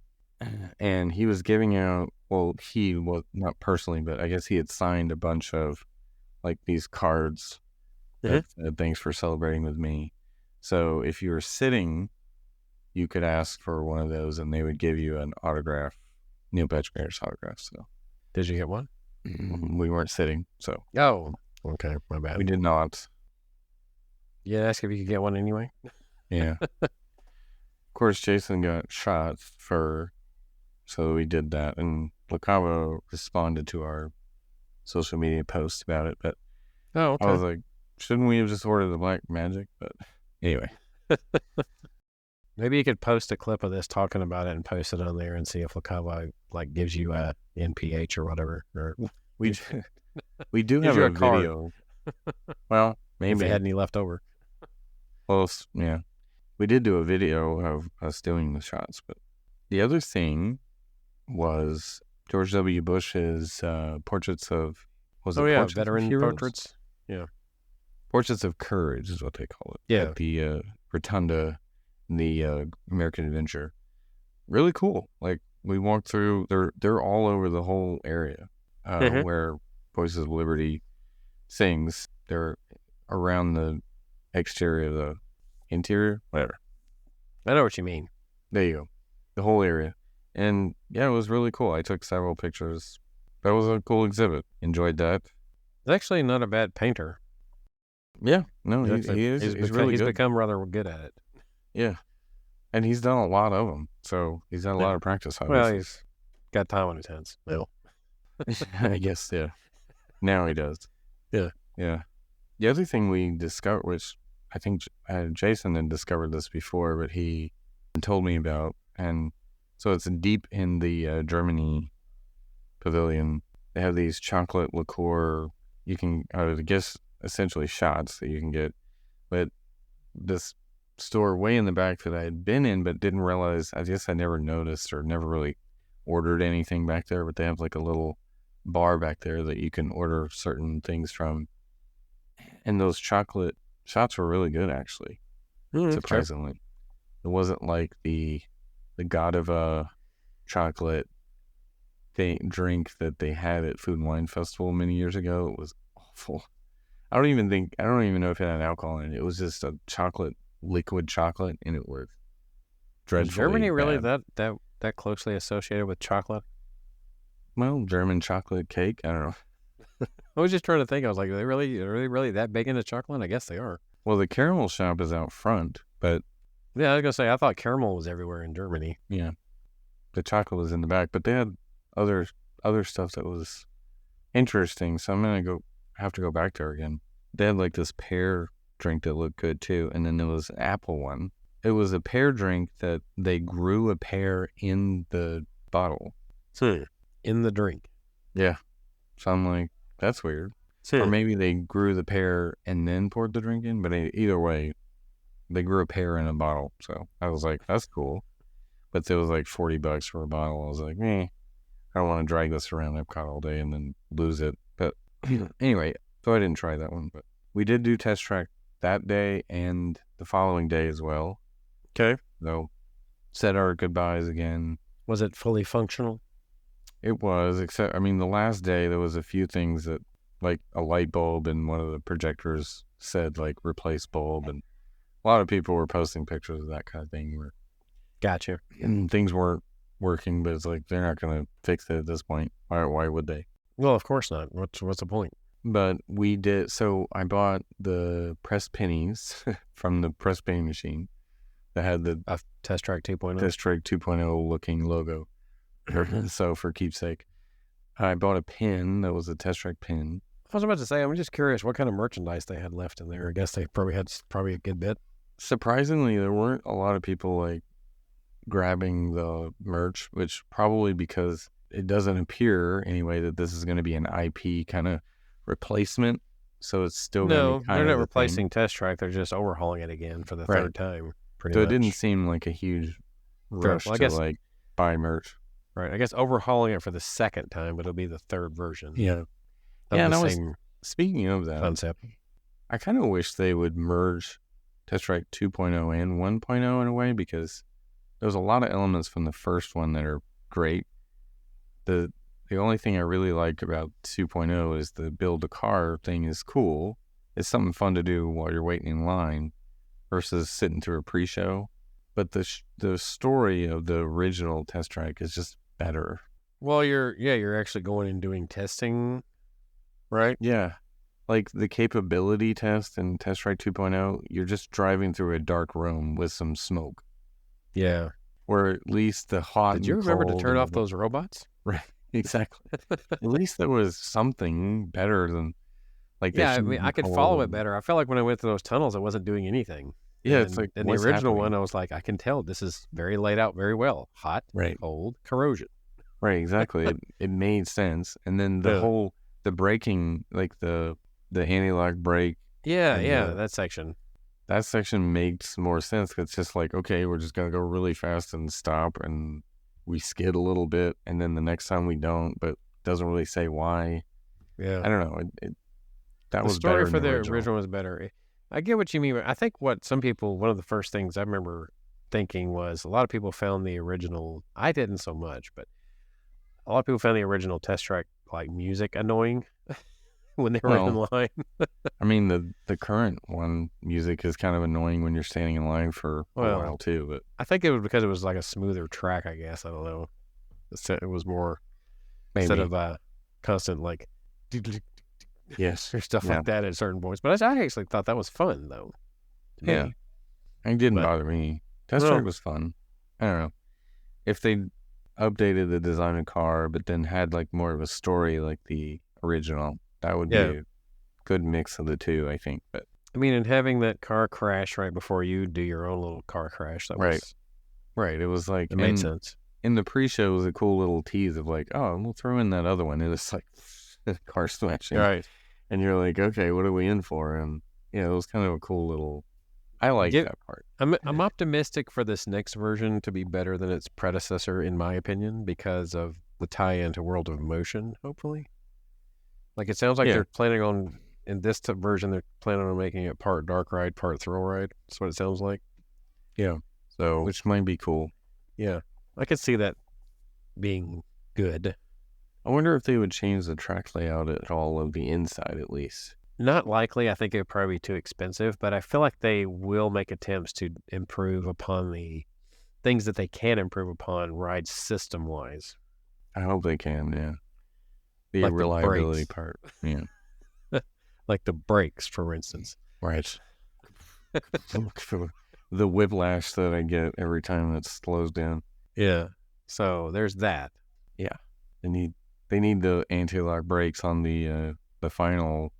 Speaker 2: and he was giving out. Well, he was not personally, but I guess he had signed a bunch of like these cards that said, "Thanks for celebrating with me." So if you were sitting, you could ask for one of those, and they would give you an autograph, Neil Patrick Harris autograph. So,
Speaker 1: did you get one?
Speaker 2: We weren't sitting, so.
Speaker 1: Oh, okay, my bad.
Speaker 2: We did not.
Speaker 1: You asked if you could get one anyway?
Speaker 2: Yeah. Of course, Jason got shot so we did that, and La Cava responded to our social media post about it, but
Speaker 1: okay.
Speaker 2: I was like, shouldn't we have just ordered the Black Magic? But anyway.
Speaker 1: Maybe you could post a clip of this talking about it and post it on there and see if La Cava like gives you a NPH or whatever. Or
Speaker 2: we do have a video. Well, maybe
Speaker 1: if they had any left over.
Speaker 2: Well, yeah, we did do a video of us doing the shots, but the other thing was George W. Bush's portraits of
Speaker 1: veteran portraits. Yeah,
Speaker 2: Portraits of Courage is what they call it.
Speaker 1: Yeah,
Speaker 2: at the Rotunda. The American Adventure. Really cool. Like, we walked through, they're all over the whole area where Voices of Liberty sings. They're around the exterior of the interior, whatever.
Speaker 1: I know what you mean.
Speaker 2: There you go. The whole area. And yeah, it was really cool. I took several pictures. That was a cool exhibit. Enjoyed that.
Speaker 1: He's actually not a bad painter.
Speaker 2: Yeah. No, he is. He's really good.
Speaker 1: He's become rather good at it.
Speaker 2: Yeah. And he's done a lot of them. So he's had a lot of practice. Obviously.
Speaker 1: Well, he's got time on his hands. Well,
Speaker 2: I guess, yeah. Now he does.
Speaker 1: Yeah.
Speaker 2: Yeah. The other thing we discovered, which I think Jason had discovered this before, but he told me about, and so it's deep in the Germany pavilion. They have these chocolate liqueur, you can, I guess, essentially shots that you can get. But this store way in the back that I had been in but didn't realize, I guess I never noticed or never really ordered anything back there, but they have like a little bar back there that you can order certain things from. And those chocolate shots were really good, actually, surprisingly. Sure. It wasn't like the God of a chocolate drink that they had at Food and Wine Festival many years ago. It was awful. I don't even know if it had alcohol in it. It was just a liquid chocolate, and it was dreadfully
Speaker 1: Is Germany really
Speaker 2: bad.
Speaker 1: that closely associated with chocolate?
Speaker 2: Well, German chocolate cake, I don't know.
Speaker 1: I was just trying to think. I was like, are they really that big into chocolate? I guess they are.
Speaker 2: Well, the caramel shop is out front, but
Speaker 1: yeah, I was gonna say I thought caramel was everywhere in Germany.
Speaker 2: Yeah, the chocolate was in the back, but they had other stuff that was interesting. So I'm gonna have to go back there again. They had like this pear drink that looked good too, and then there was an apple one. It was a pear drink that they grew a pear in the bottle.
Speaker 1: In the drink.
Speaker 2: Yeah. So I'm like, that's weird. Or maybe they grew the pear and then poured the drink in, but either way, they grew a pear in a bottle. So I was like, that's cool. But it was like $40 for a bottle. I was like, I don't want to drag this around Epcot all day and then lose it. But anyway, so I didn't try that one. But we did do Test Track that day and the following day as well.
Speaker 1: Okay.
Speaker 2: So said our goodbyes again.
Speaker 1: Was it fully functional?
Speaker 2: It was, except, the last day there was a few things that, like a light bulb and one of the projectors said, like, replace bulb. And a lot of people were posting pictures of that kind of thing.
Speaker 1: Gotcha.
Speaker 2: And things weren't working, but it's like, they're not going to fix it at this point. Why would they?
Speaker 1: Well, of course not. What's the point?
Speaker 2: But we did, so I bought the pressed pennies from the press penny machine that had the
Speaker 1: Test Track 2.0.
Speaker 2: Test Track 2.0 looking logo. So for keepsake, I bought a pin that was a Test Track pin.
Speaker 1: I was about to say, I'm just curious what kind of merchandise they had left in there. I guess they probably had a good bit.
Speaker 2: Surprisingly, there weren't a lot of people like grabbing the merch, which probably because it doesn't appear anyway that this is going to be an IP kind of replacement. So it's still
Speaker 1: no, they're not replacing Test Track. They're just overhauling it again for the third time.
Speaker 2: So it didn't seem like a huge rush
Speaker 1: Well, I
Speaker 2: to
Speaker 1: guess
Speaker 2: like buy merch.
Speaker 1: right. I guess overhauling it for the second time, but it'll be the third version
Speaker 2: Yeah.
Speaker 1: of
Speaker 2: Yeah,
Speaker 1: the
Speaker 2: and
Speaker 1: same
Speaker 2: speaking of that,
Speaker 1: concept.
Speaker 2: I kind of wish they would merge Test Track 2.0 and 1.0 in a way, because there's a lot of elements from the first one that are great. The only thing I really like about 2.0 is the build a car thing is cool. It's something fun to do while you're waiting in line versus sitting through a pre-show. But the story of the original Test Track is just better.
Speaker 1: Well, you're actually going and doing testing, right?
Speaker 2: Yeah. Like the capability test in Test Track 2.0, you're just driving through a dark room with some smoke.
Speaker 1: Yeah.
Speaker 2: Or at least the hot
Speaker 1: Did you
Speaker 2: and
Speaker 1: remember to
Speaker 2: cold
Speaker 1: turn
Speaker 2: and
Speaker 1: off those robots?
Speaker 2: Right. Exactly. At least there was something better than like they
Speaker 1: Yeah, I
Speaker 2: shouldn't
Speaker 1: mean,
Speaker 2: be
Speaker 1: I could follow it
Speaker 2: cold.
Speaker 1: better. I felt like when I went through those tunnels, I wasn't doing anything.
Speaker 2: Yeah, it's
Speaker 1: And
Speaker 2: like,
Speaker 1: in the
Speaker 2: what's
Speaker 1: original
Speaker 2: happening?
Speaker 1: one, I was like, I can tell this is very laid out very well. Hot,
Speaker 2: Right.
Speaker 1: cold, corrosion.
Speaker 2: Right, exactly. It made sense. And then the braking, like the anti-lock brake.
Speaker 1: Yeah,
Speaker 2: and
Speaker 1: yeah, that section.
Speaker 2: That section makes more sense. It's just like, okay, we're just going to go really fast and stop, and we skid a little bit, and then the next time we don't, but doesn't really say why.
Speaker 1: Yeah.
Speaker 2: I don't know. That
Speaker 1: The
Speaker 2: was
Speaker 1: story
Speaker 2: better
Speaker 1: for
Speaker 2: in the
Speaker 1: the
Speaker 2: original.
Speaker 1: original was better. I get what you mean, but I think what some people, one of the first things I remember thinking was a lot of people found the original, I didn't so much, but a lot of people found the original Test Track like music annoying when they were in line.
Speaker 2: I mean, the current one music is kind of annoying when you're standing in line for a while too. But
Speaker 1: I think it was because it was like a smoother track, I guess. I don't know. It was more instead of constant like
Speaker 2: yes
Speaker 1: or stuff like that at certain points. But I actually thought that was fun though.
Speaker 2: Yeah, it didn't bother me. Test Track was fun. I don't know if they updated the design of the car, but then had like more of a story like the original. That would be a good mix of the two, I think. But
Speaker 1: I mean, and having that car crash right before you do your own little car crash, that was
Speaker 2: right. It was like
Speaker 1: it made sense.
Speaker 2: In the pre-show, it was a cool little tease of like, oh, we'll throw in that other one. It was like car smashing,
Speaker 1: right?
Speaker 2: And you're like, okay, what are we in for? And yeah, it was kind of a cool little. I like that part.
Speaker 1: I'm optimistic for this next version to be better than its predecessor, in my opinion, because of the tie-in to World of Motion. Hopefully, like it sounds like they're planning on in this version. They're planning on making it part dark ride, part thrill ride. That's what it sounds like.
Speaker 2: Yeah.
Speaker 1: So,
Speaker 2: which might be cool.
Speaker 1: Yeah, I could see that being good.
Speaker 2: I wonder if they would change the track layout at all of the inside, at least.
Speaker 1: Not likely. I think it would probably be too expensive, but I feel like they will make attempts to improve upon the things that they can improve upon ride system-wise.
Speaker 2: I hope they can, yeah. The
Speaker 1: like
Speaker 2: reliability
Speaker 1: the
Speaker 2: part, yeah.
Speaker 1: Like the brakes, for instance.
Speaker 2: Right. The whiplash that I get every time it slows down.
Speaker 1: Yeah. So there's that.
Speaker 2: Yeah. They need the anti-lock brakes on the final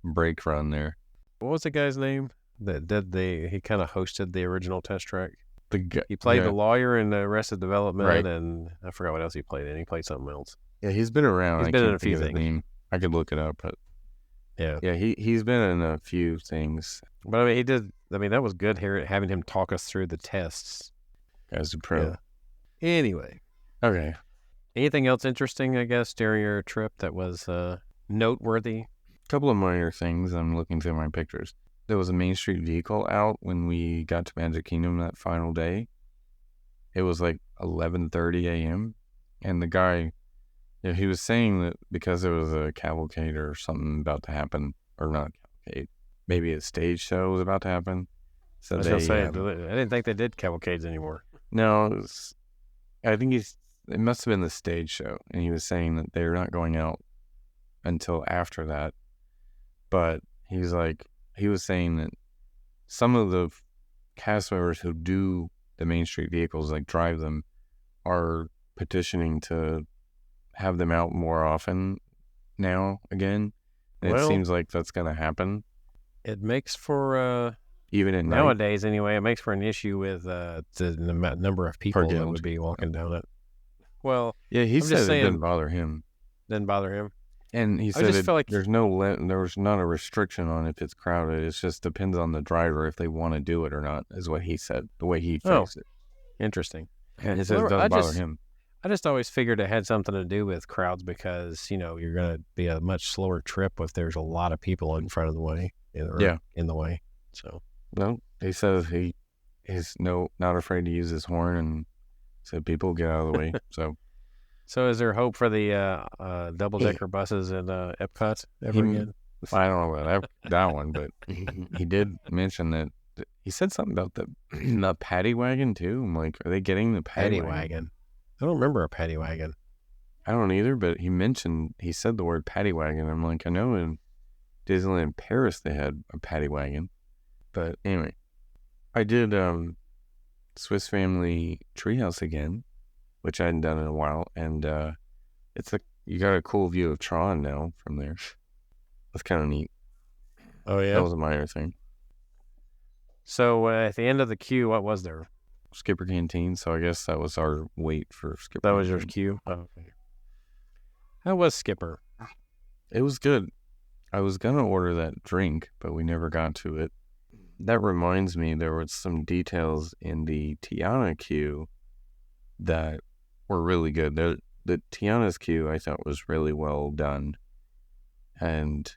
Speaker 2: brake run there.
Speaker 1: What was the guy's name that did he kind of hosted the original Test Track?
Speaker 2: He
Speaker 1: played the lawyer in Arrested Development, and I forgot what else he played in. He played something else.
Speaker 2: Yeah, he's been around.
Speaker 1: He's been in a few things.
Speaker 2: I could look it up, but
Speaker 1: yeah,
Speaker 2: he's been in a few things.
Speaker 1: But I mean, he did. I mean, that was good here having him talk us through the tests
Speaker 2: as a pro.
Speaker 1: Yeah. Anyway,
Speaker 2: okay.
Speaker 1: Anything else interesting? I guess during your trip that was noteworthy.
Speaker 2: A couple of minor things. I'm looking through my pictures. There was a Main Street vehicle out when we got to Magic Kingdom that final day. It was like 11:30 a.m. And the guy, he was saying that because there was a cavalcade or something about to happen, or not a cavalcade, maybe a stage show was about to happen. So
Speaker 1: I didn't think they did cavalcades anymore.
Speaker 2: No, I think it must have been the stage show. And he was saying that they're not going out until after that. But he was saying that some of the cast members who do the Main Street vehicles, like drive them, are petitioning to have them out more often now again. And it seems like that's going to happen.
Speaker 1: It makes for,
Speaker 2: even at
Speaker 1: nowadays anyway, it makes for an issue with the number of people that would be walking down it. Well,
Speaker 2: yeah, he said it didn't bother him.
Speaker 1: Didn't bother him.
Speaker 2: And he said there's not a restriction on if it's crowded. It just depends on the driver if they want to do it or not, is what he said, the way he phrased it.
Speaker 1: Interesting.
Speaker 2: And he says it
Speaker 1: Well,
Speaker 2: doesn't bother him.
Speaker 1: I just always figured it had something to do with crowds because, you're going to be a much slower trip if there's a lot of people in front of the way. In the way. So,
Speaker 2: no, he says he's not afraid to use his horn and said people get out of the way.
Speaker 1: So is there hope for the double-decker buses in Epcot ever again?
Speaker 2: I don't know about that one, but he did mention that he said something about the paddy wagon too. I'm like, are they getting the paddy wagon?
Speaker 1: I don't remember a paddy wagon.
Speaker 2: I don't either, but he said the word paddy wagon. I'm like, I know in Disneyland Paris they had a paddy wagon. But anyway, I did Swiss Family Treehouse again, which I hadn't done in a while, and you got a cool view of Tron now from there. That's kind of neat.
Speaker 1: Oh yeah,
Speaker 2: that was a minor thing.
Speaker 1: So at the end of the queue, what was there?
Speaker 2: Skipper Canteen. So I guess that was our wait for Skipper.
Speaker 1: That was your queue. Oh, okay. How was Skipper?
Speaker 2: It was good. I was gonna order that drink, but we never got to it. That reminds me, there was some details in the Tiana queue that were really good. The Tiana's queue I thought was really well done, and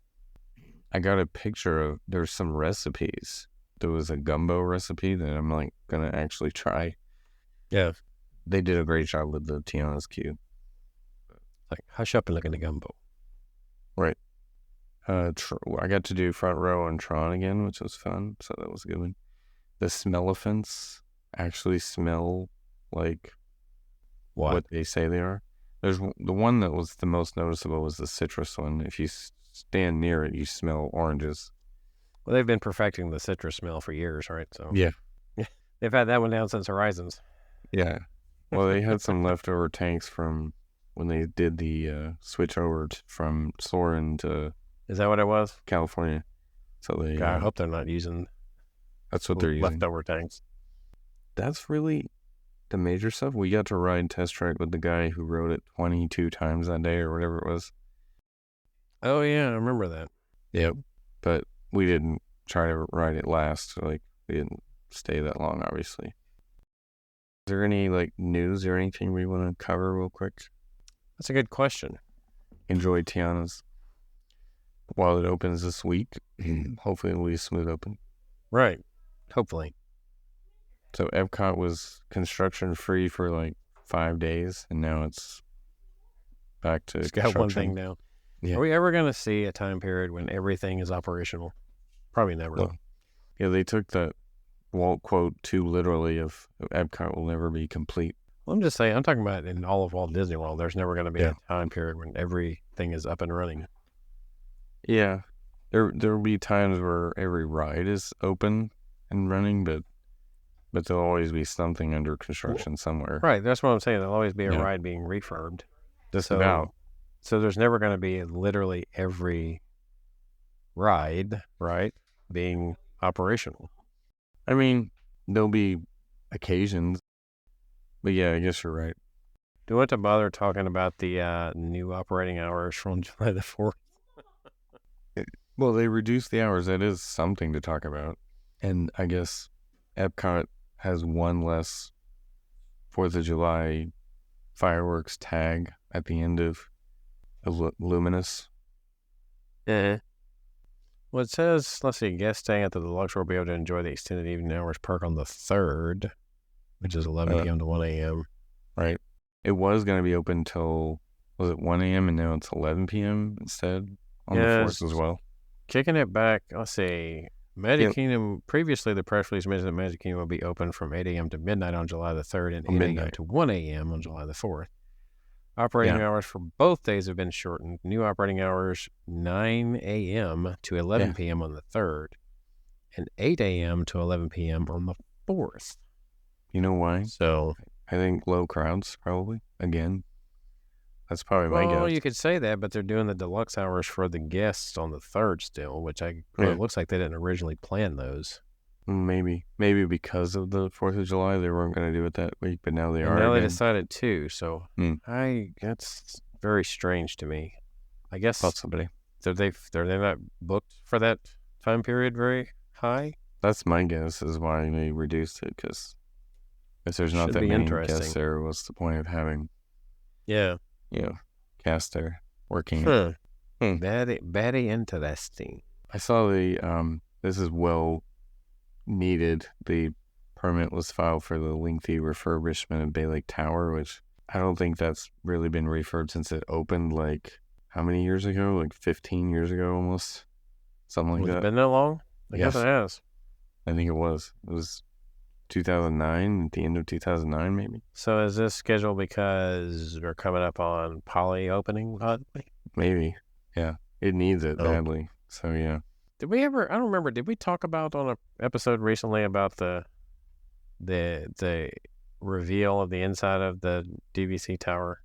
Speaker 2: I got a picture of there's some recipes. There was a gumbo recipe that I'm like gonna actually try.
Speaker 1: Yeah,
Speaker 2: they did a great job with the Tiana's queue.
Speaker 1: Like hush up and look at the gumbo.
Speaker 2: Right. I got to do front row on Tron again, which was fun. So that was a good one. The Smellephants actually smell like what they say they are. There's the one that was the most noticeable was the citrus one. If you stand near it, you smell oranges.
Speaker 1: Well, they've been perfecting the citrus smell for years, right? So
Speaker 2: yeah,
Speaker 1: they've had that one down since Horizons.
Speaker 2: Yeah. Well, they had some leftover tanks from when they did the switch over from Soarin' to.
Speaker 1: Is that what it was?
Speaker 2: California. So they.
Speaker 1: God, I hope they're not using.
Speaker 2: That's what they're using.
Speaker 1: Leftover tanks.
Speaker 2: That's really the major stuff. We got to ride Test Track with the guy who rode it 22 times that day or whatever it was.
Speaker 1: Oh yeah, I remember that.
Speaker 2: Yep. But we didn't try to ride it last. Like we didn't stay that long, obviously. Is there any news or anything we want to cover real quick?
Speaker 1: That's a good question.
Speaker 2: Enjoy Tiana's while it opens this week. Hopefully it'll be a smooth open.
Speaker 1: Right. Hopefully.
Speaker 2: So Epcot was construction free for 5 days, and now it's back to
Speaker 1: it's got one thing now. Yeah. Are we ever going to see a time period when everything is operational? Probably never.
Speaker 2: Well, yeah, they took that Walt quote too literally of Epcot will never be complete.
Speaker 1: Well, I'm just saying, I'm talking about in all of Walt Disney World, there's never going to be a time period when everything is up and running.
Speaker 2: Yeah. There'll be times where every ride is open and running, but there'll always be something under construction somewhere.
Speaker 1: Right. That's what I'm saying. There'll always be a ride being refurbed. So there's never going to be literally every ride, right, being operational.
Speaker 2: I mean, there'll be occasions. But yeah, I guess you're right.
Speaker 1: Do you want to bother talking about the new operating hours from July the 4th?
Speaker 2: Well, they reduced the hours. That is something to talk about. And I guess Epcot has one less 4th of July fireworks tag at the end of Luminous.
Speaker 1: Yeah. Well, it says, let's see, guests staying at the Deluxe will be able to enjoy the extended evening hours perk on the 3rd, which is 11 p.m. to 1 a.m.
Speaker 2: Right. It was going to be open till, was it 1 a.m. and now it's 11 p.m. instead on the 4th as well.
Speaker 1: Kicking it back, let's see. Magic Kingdom, previously the press release mentioned that Magic Kingdom will be open from 8 a.m. to midnight on July the 3rd and 8 a.m. to 1 a.m. on July the 4th. Operating hours for both days have been shortened. New operating hours, 9 a.m. to 11 p.m. on the 3rd and 8 a.m. to 11 p.m. on the 4th.
Speaker 2: You know why?
Speaker 1: So
Speaker 2: I think low crowds, probably. Again, that's probably my guess.
Speaker 1: Well, you could say that, but they're doing the deluxe hours for the guests on the 3rd still, which it looks like they didn't originally plan those.
Speaker 2: Maybe because of the 4th of July, they weren't going to do it that week, but now they are.
Speaker 1: Now they decided to, so that's very strange to me. I guess
Speaker 2: possibly.
Speaker 1: They're not booked for that time period very high?
Speaker 2: That's my guess is why they reduced it, because If there's not
Speaker 1: Should
Speaker 2: that
Speaker 1: be
Speaker 2: many
Speaker 1: interesting.
Speaker 2: guests there, what's the point of having,
Speaker 1: Yeah.
Speaker 2: cast there working?
Speaker 1: Huh.
Speaker 2: Hmm.
Speaker 1: Very interesting.
Speaker 2: I saw this is well needed. The permit was filed for the lengthy refurbishment of Bay Lake Tower, which I don't think that's really been refurbed since it opened, like, how many years ago? Like 15 years ago almost? Something like
Speaker 1: Has
Speaker 2: that.
Speaker 1: it been that long? I
Speaker 2: Yes.
Speaker 1: guess it has.
Speaker 2: I think it was. It was 2009, at the end of 2009, maybe?
Speaker 1: So is this scheduled because we're coming up on Poly opening?
Speaker 2: Maybe. Yeah. It needs it
Speaker 1: Oh.
Speaker 2: badly. So, yeah.
Speaker 1: Did we ever? I don't remember. Did we talk about on an episode recently about the reveal of the inside of the DVC tower?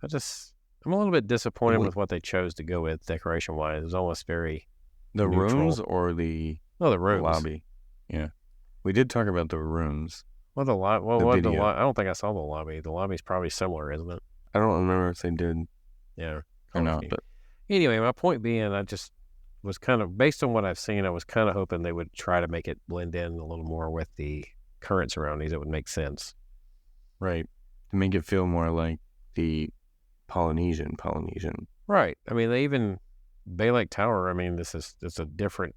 Speaker 1: I'm a little bit disappointed with what they chose to go with decoration wise. It was almost very
Speaker 2: The
Speaker 1: neutral.
Speaker 2: rooms or the
Speaker 1: the rooms.
Speaker 2: lobby? Yeah. We did talk about the rooms.
Speaker 1: Well,
Speaker 2: video.
Speaker 1: I don't think I saw the lobby. The lobby's probably similar, isn't it?
Speaker 2: I don't remember if they did
Speaker 1: Yeah.
Speaker 2: or not, but
Speaker 1: Anyway, my point being, I just was kind of, based on what I've seen, I was kind of hoping they would try to make it blend in a little more with the current surroundings. It would make sense.
Speaker 2: right. To make it feel more like the Polynesian.
Speaker 1: Right. I mean, they even, Bay Lake Tower, I mean, it's a different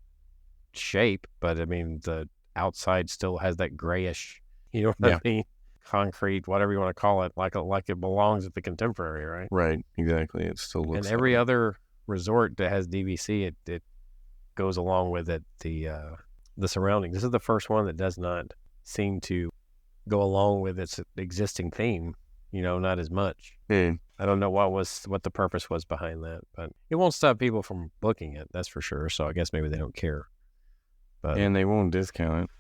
Speaker 1: shape, but I mean, the outside still has that grayish, you know what I mean? Concrete, whatever you want to call it, like it belongs at the Contemporary, right?
Speaker 2: Right, exactly. It still looks.
Speaker 1: And every other resort that has DVC, it goes along with it, the surroundings. This is the first one that does not seem to go along with its existing theme, not as much.
Speaker 2: Yeah.
Speaker 1: I don't know what the purpose was behind that, but it won't stop people from booking it, that's for sure. So I guess maybe they don't care. But
Speaker 2: and they won't discount it.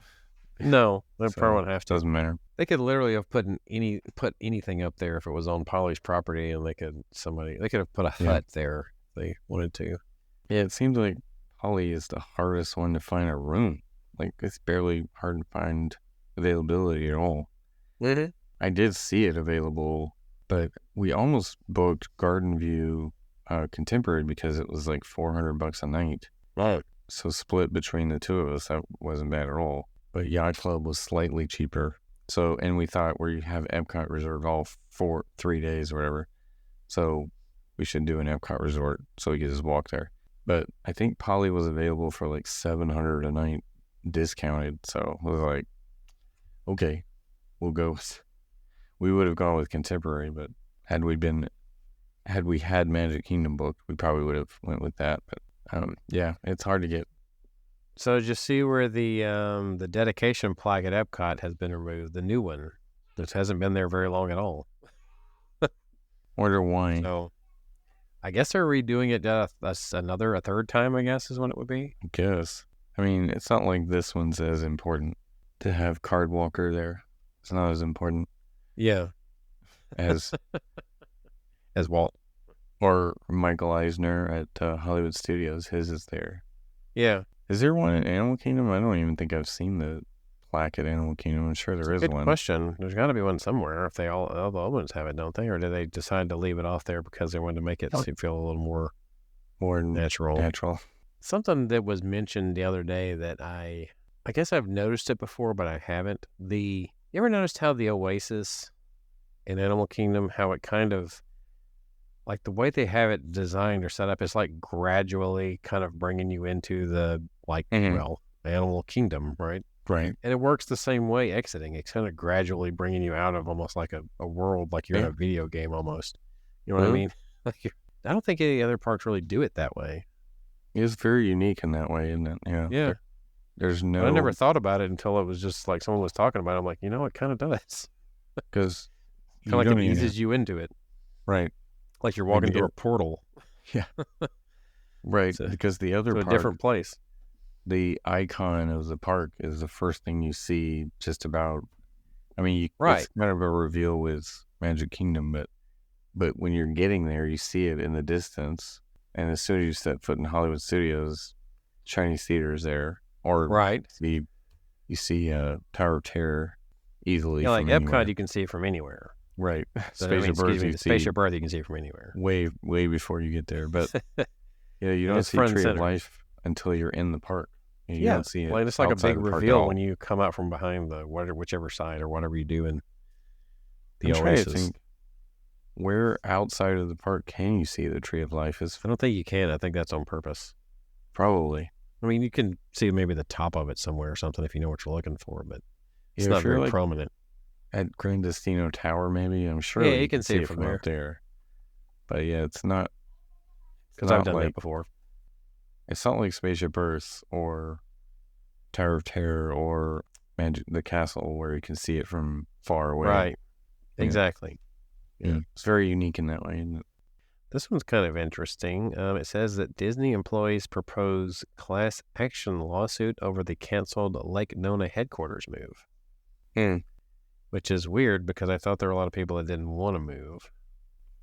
Speaker 1: No, they probably won't have to.
Speaker 2: Doesn't matter.
Speaker 1: They could literally have put anything up there if it was on Polly's property, and they could have put a hut there if they wanted to.
Speaker 2: Yeah, it seems like Poly is the hardest one to find a room. Like, it's barely hard to find availability at all.
Speaker 1: Mm-hmm.
Speaker 2: I did see it available, but we almost booked Garden View Contemporary because it was like $400 a night.
Speaker 1: Right.
Speaker 2: So split between the two of us, that wasn't bad at all. But Yacht Club was slightly cheaper. So, and we thought we have Epcot reserved all 3 days or whatever. So we should do an Epcot resort so we could just walk there. But I think Poly was available for like $700 a night discounted. So I was like, okay, we'll go with, we would have gone with Contemporary, but had we had Magic Kingdom booked, we probably would have went with that. But yeah, it's hard to get.
Speaker 1: So just see where the dedication plaque at Epcot has been removed, the new one. This hasn't been there very long at all.
Speaker 2: Wonder why.
Speaker 1: So I guess they're redoing it a third time, I guess, is what it would be.
Speaker 2: I guess. I mean, it's not like this one's as important to have Card Walker there. It's not as important.
Speaker 1: Yeah.
Speaker 2: As
Speaker 1: Walt.
Speaker 2: Or Michael Eisner at Hollywood Studios. His is there.
Speaker 1: Yeah.
Speaker 2: Is there one at Animal Kingdom? I don't even think I've seen the plaque at Animal Kingdom. I'm sure there is one.
Speaker 1: Good question. There's got to be one somewhere. If all the old ones have it, don't they? Or do they decide to leave it off there because they wanted to make it feel a little more natural? Something that was mentioned the other day that I guess I've noticed it before, but I haven't. You ever noticed how the Oasis in Animal Kingdom, how it kind of, like the way they have it designed or set up, is like gradually kind of bringing you into the, Animal Kingdom, right?
Speaker 2: Right.
Speaker 1: And it works the same way exiting. It's kind of gradually bringing you out of almost like a world, like you're in a video game almost. You know what I mean? Like, I don't think any other parks really do it that way.
Speaker 2: It's very unique in that way, isn't it? Yeah.
Speaker 1: Yeah.
Speaker 2: There's no...
Speaker 1: I never thought about it until it was just like someone was talking about it. I'm like, it kind of does.
Speaker 2: Because
Speaker 1: kind of like it eases you into it.
Speaker 2: Right.
Speaker 1: Like you're walking through a portal.
Speaker 2: Yeah. Right. Because the other
Speaker 1: park,
Speaker 2: a different
Speaker 1: place.
Speaker 2: The icon of the park is the first thing you see just about. I mean, it's kind of a reveal with Magic Kingdom, but when you're getting there, you see it in the distance. And as soon as you step foot in Hollywood Studios, Chinese Theater is there. Or you see Tower of Terror easily from
Speaker 1: like
Speaker 2: anywhere.
Speaker 1: Epcot, you can see it from anywhere.
Speaker 2: Right.
Speaker 1: Spaceship Earth, you can see it from anywhere.
Speaker 2: Way before you get there. But yeah, you don't see Tree of Life until you're in the park. You don't see it.
Speaker 1: It's like a big reveal when you come out from behind whichever side or whatever you do in the
Speaker 2: I'm trying to
Speaker 1: oasis.
Speaker 2: think, where outside of the park can you see the Tree of Life? Is
Speaker 1: I don't think you can. I think that's on purpose.
Speaker 2: probably.
Speaker 1: I mean, you can see maybe the top of it somewhere or something if you know what you're looking for, but it's
Speaker 2: Yeah,
Speaker 1: not
Speaker 2: if you're
Speaker 1: very
Speaker 2: like
Speaker 1: prominent.
Speaker 2: at Grandestino Tower, maybe I'm sure
Speaker 1: Yeah,
Speaker 2: that
Speaker 1: you
Speaker 2: you
Speaker 1: can
Speaker 2: can
Speaker 1: see
Speaker 2: see
Speaker 1: it
Speaker 2: it
Speaker 1: from
Speaker 2: from
Speaker 1: there
Speaker 2: up there. But yeah, it's not.
Speaker 1: because I've done
Speaker 2: like
Speaker 1: that before.
Speaker 2: it's not like Spaceship Earth or Tower of Terror or the castle where you can see it from far away.
Speaker 1: Right.
Speaker 2: Yeah.
Speaker 1: Exactly.
Speaker 2: Yeah. It's very unique in that way, isn't it?
Speaker 1: This one's kind of interesting. It says that Disney employees propose class action lawsuit over the canceled Lake Nona headquarters move, which is weird because I thought there were a lot of people that didn't want to move.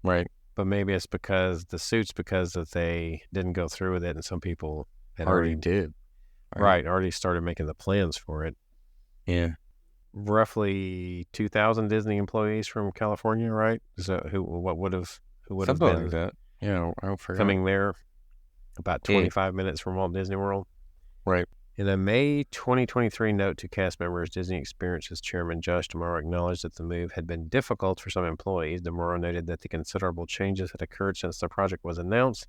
Speaker 2: Right.
Speaker 1: But maybe it's because the suit's because that they didn't go through with it, and some people had
Speaker 2: Already did.
Speaker 1: already started making the plans for it.
Speaker 2: Yeah.
Speaker 1: Roughly 2,000 Disney employees from California, right? So who would have
Speaker 2: Something
Speaker 1: been
Speaker 2: like that. Yeah, I forgot.
Speaker 1: coming there? About 25 minutes from Walt Disney World.
Speaker 2: Right.
Speaker 1: In a May 2023 note to cast members, Disney Experiences Chairman Josh D'Amaro acknowledged that the move had been difficult for some employees. D'Amaro noted that the considerable changes had occurred since the project was announced,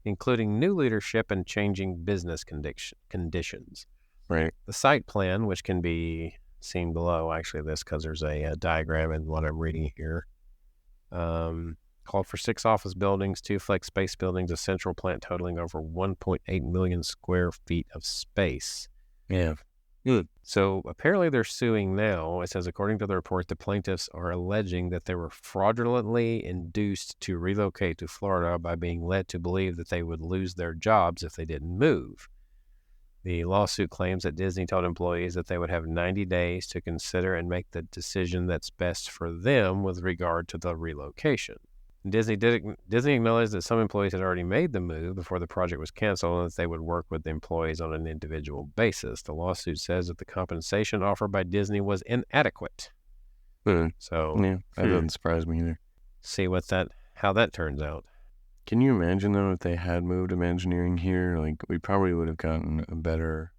Speaker 1: including new leadership and changing business conditions.
Speaker 2: Right.
Speaker 1: The site plan, which can be seen below, actually this because there's a diagram in what I'm reading here, called for 6 office buildings, 2 flex space buildings, a central plant totaling over 1.8 million square feet of space.
Speaker 2: Yeah.
Speaker 1: So apparently they're suing now. It says, according to the report, the plaintiffs are alleging that they were fraudulently induced to relocate to Florida by being led to believe that they would lose their jobs if they didn't move. The lawsuit claims that Disney told employees that they would have 90 days to consider and make the decision that's best for them with regard to the relocation. Disney acknowledged that some employees had already made the move before the project was canceled and that they would work with the employees on an individual basis. The lawsuit says that the compensation offered by Disney was inadequate. So
Speaker 2: yeah, that doesn't surprise me either.
Speaker 1: See how that turns out.
Speaker 2: Can you imagine though if they had moved Imagineering here? Like we probably would have gotten a better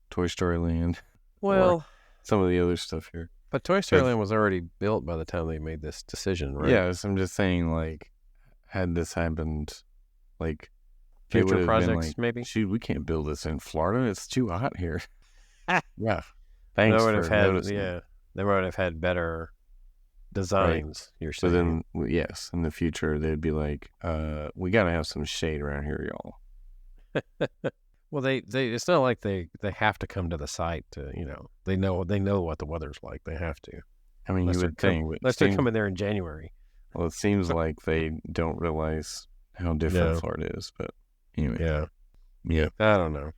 Speaker 2: Toy Story Land.
Speaker 1: Well,
Speaker 2: some of the other stuff here.
Speaker 1: But Toy Story Land was already built by the time they made this decision, right?
Speaker 2: Yes, I'm just saying, like, had this happened, like,
Speaker 1: future projects, maybe?
Speaker 2: Shoot, we can't build this in Florida. It's too hot here. Yeah. Thanks for noticing.
Speaker 1: Yeah, they would have had better designs, right. You're saying.
Speaker 2: So then, yes, in the future, they'd be like, we got to have some shade around here, y'all.
Speaker 1: Well, it's not like they have to come to the site to, they know what the weather's like. They have to.
Speaker 2: I mean, you would think.
Speaker 1: Unless they're coming there in January.
Speaker 2: Well, it seems like they don't realize how different Florida is, but anyway. Yeah.
Speaker 1: I don't know.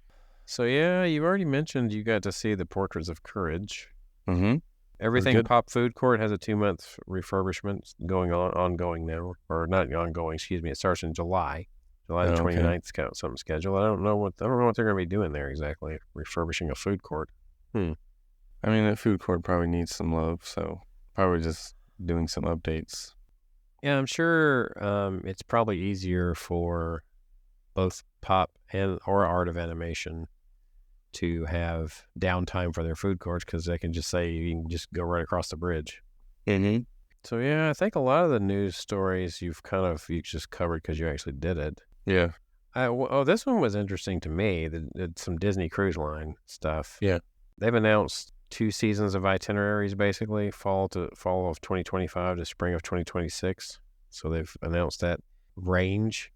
Speaker 1: So, yeah, you already mentioned you got to see the Portraits of Courage.
Speaker 2: Mm-hmm.
Speaker 1: Everything Pop Food Court has a 2-month refurbishment ongoing now. Or not ongoing, excuse me. It starts in July the 29th, something scheduled. I don't know what they're going to be doing there exactly. Refurbishing a food court.
Speaker 2: I mean, that food court probably needs some love, so probably just doing some updates.
Speaker 1: Yeah, I'm sure it's probably easier for both Pop or Art of Animation to have downtime for their food courts because they can just say you can just go right across the bridge.
Speaker 2: Mm-hmm.
Speaker 1: So, yeah, I think a lot of the news stories you just covered because you actually did it.
Speaker 2: Yeah.
Speaker 1: This one was interesting to me. Some Disney Cruise Line stuff.
Speaker 2: Yeah.
Speaker 1: They've announced 2 seasons of itineraries, basically, fall of 2025 to spring of 2026. So they've announced that range.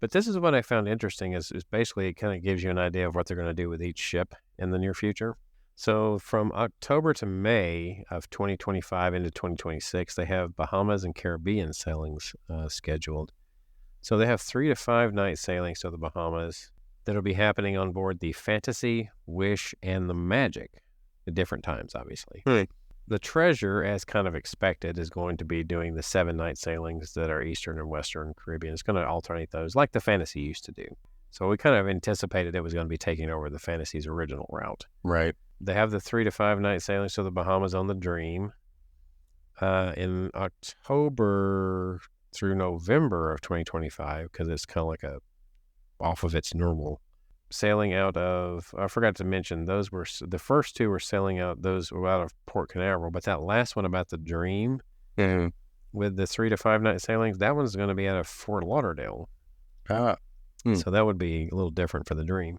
Speaker 1: But this is what I found interesting is basically it kind of gives you an idea of what they're going to do with each ship in the near future. So from October to May of 2025 into 2026, they have Bahamas and Caribbean sailings scheduled. So they have 3 to 5 night sailings to the Bahamas that'll be happening on board the Fantasy, Wish, and the Magic at different times, obviously.
Speaker 2: Right.
Speaker 1: The Treasure, as kind of expected, is going to be doing the 7-night sailings that are Eastern and Western Caribbean. It's going to alternate those like the Fantasy used to do. So we kind of anticipated it was going to be taking over the Fantasy's original route.
Speaker 2: Right.
Speaker 1: They have the 3 to 5 night sailings to the Bahamas on the Dream. In October through November of 2025, because it's kind of like off of its normal sailing out of, I forgot to mention, those were, the first 2 were sailing out, those were out of Port Canaveral, but that last one about the Dream with the 3 to 5 night sailings, that one's going to be out of Fort Lauderdale.
Speaker 2: So
Speaker 1: that would be a little different for the Dream.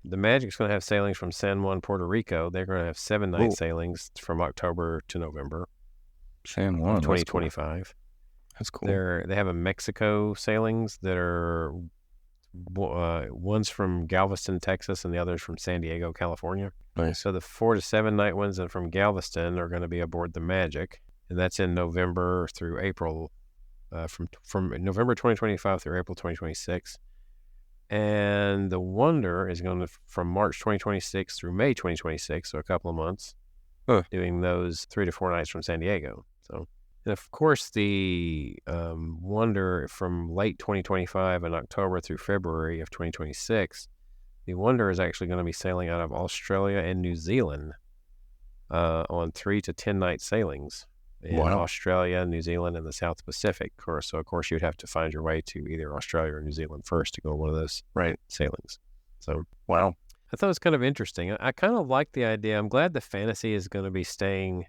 Speaker 1: The Magic's going to have sailings from San Juan, Puerto Rico. They're going to have 7 night sailings from October to November.
Speaker 2: San Juan,
Speaker 1: 2025.
Speaker 2: That's cool.
Speaker 1: They have a Mexico sailings that are one's from Galveston, Texas, and the other's from San Diego, California.
Speaker 2: Nice.
Speaker 1: So the 4 to 7 night ones from Galveston are going to be aboard the Magic, and that's in November through April, from November 2025 through April 2026. And the Wonder is going to from March 2026 through May 2026, so a couple of months, doing those 3 to 4 nights from San Diego. So, and of course, the Wonder from late 2025 and October through February of 2026, the Wonder is actually going to be sailing out of Australia and New Zealand on 3 to 10 night sailings in Australia, New Zealand, and the South Pacific. So, of course, you'd have to find your way to either Australia or New Zealand first to go on one of those sailings. So,
Speaker 2: I
Speaker 1: thought it was kind of interesting. I kind of like the idea. I'm glad the Fantasy is going to be staying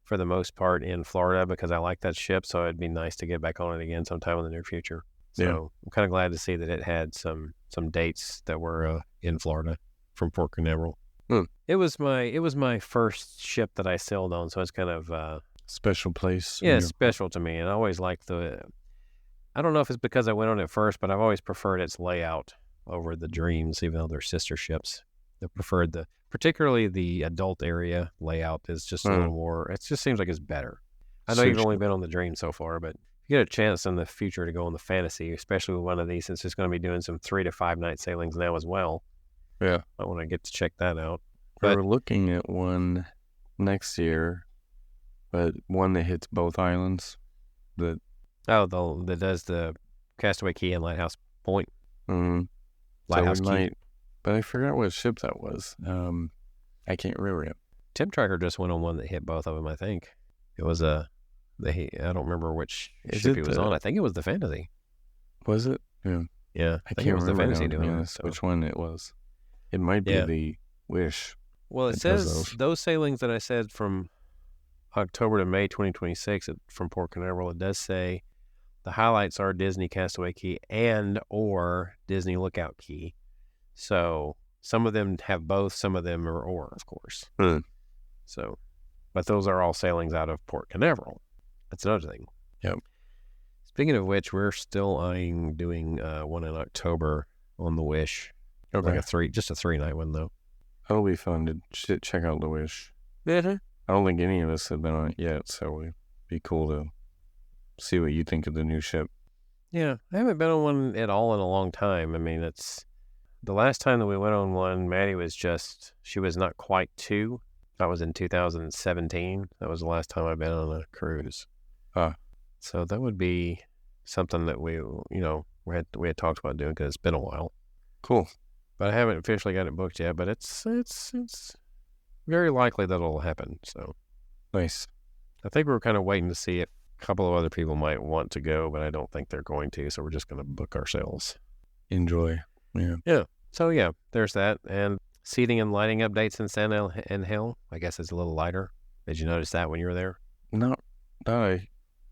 Speaker 1: for the most part in Florida because I like that ship. So it'd be nice to get back on it again sometime in the near future. So I'm kind of glad to see that it had some dates that were in Florida from Port Canaveral. It was my first ship that I sailed on, so it's kind of
Speaker 2: special place.
Speaker 1: Yeah, special to me, and I always like I don't know if it's because I went on it first, but I've always preferred its layout over the Dreams, even though they're sister ships. I preferred particularly the adult area layout is just a little more. It just seems like it's better. I know you've only been on the Dream so far, but if you get a chance in the future to go on the Fantasy, especially with one of these, since it's going to be doing some 3 to 5 night sailings now as well.
Speaker 2: Yeah,
Speaker 1: I want to get to check that out.
Speaker 2: We're looking at one next year, but one that hits both islands. That
Speaker 1: does the Castaway Key and Lighthouse Point.
Speaker 2: Lighthouse Key. But I forgot what ship that was. I can't remember it.
Speaker 1: Tim Tracker just went on one that hit both of them, I think. It was I don't remember which ship he was on. I think it was the Fantasy.
Speaker 2: Was it?
Speaker 1: Yeah.
Speaker 2: I can't remember the Fantasy doing it, which one it was. It might be the Wish.
Speaker 1: Well, it says those sailings that I said from October to May 2026 from Port Canaveral, it does say the highlights are Disney Castaway Key and or Disney Lookout Key. So some of them have both, some of them are or, of course. So, but those are all sailings out of Port Canaveral. That's another thing.
Speaker 2: Yep.
Speaker 1: Speaking of which, we're still eyeing doing one in October on the Wish.
Speaker 2: Okay.
Speaker 1: Like just a 3-night one though.
Speaker 2: That'll be fun to check out the Wish. I don't think any of us have been on it yet, so it'd be cool to see what you think of the new ship.
Speaker 1: Yeah, I haven't been on one at all in a long time. I mean, the last time that we went on one, Maddie she was not quite 2. That was in 2017. That was the last time I've been on a cruise. So that would be something that we had talked about doing because it's been a while.
Speaker 2: Cool.
Speaker 1: But I haven't officially got it booked yet, but it's very likely that it'll happen. So
Speaker 2: nice.
Speaker 1: I think we're kind of waiting to see if a couple of other people might want to go, but I don't think they're going to. So we're just going to book ourselves.
Speaker 2: Enjoy.
Speaker 1: Yeah. So yeah, there's that. And seating and lighting updates in San Angel, I guess it's a little lighter. Did you notice that when you were there?
Speaker 2: No.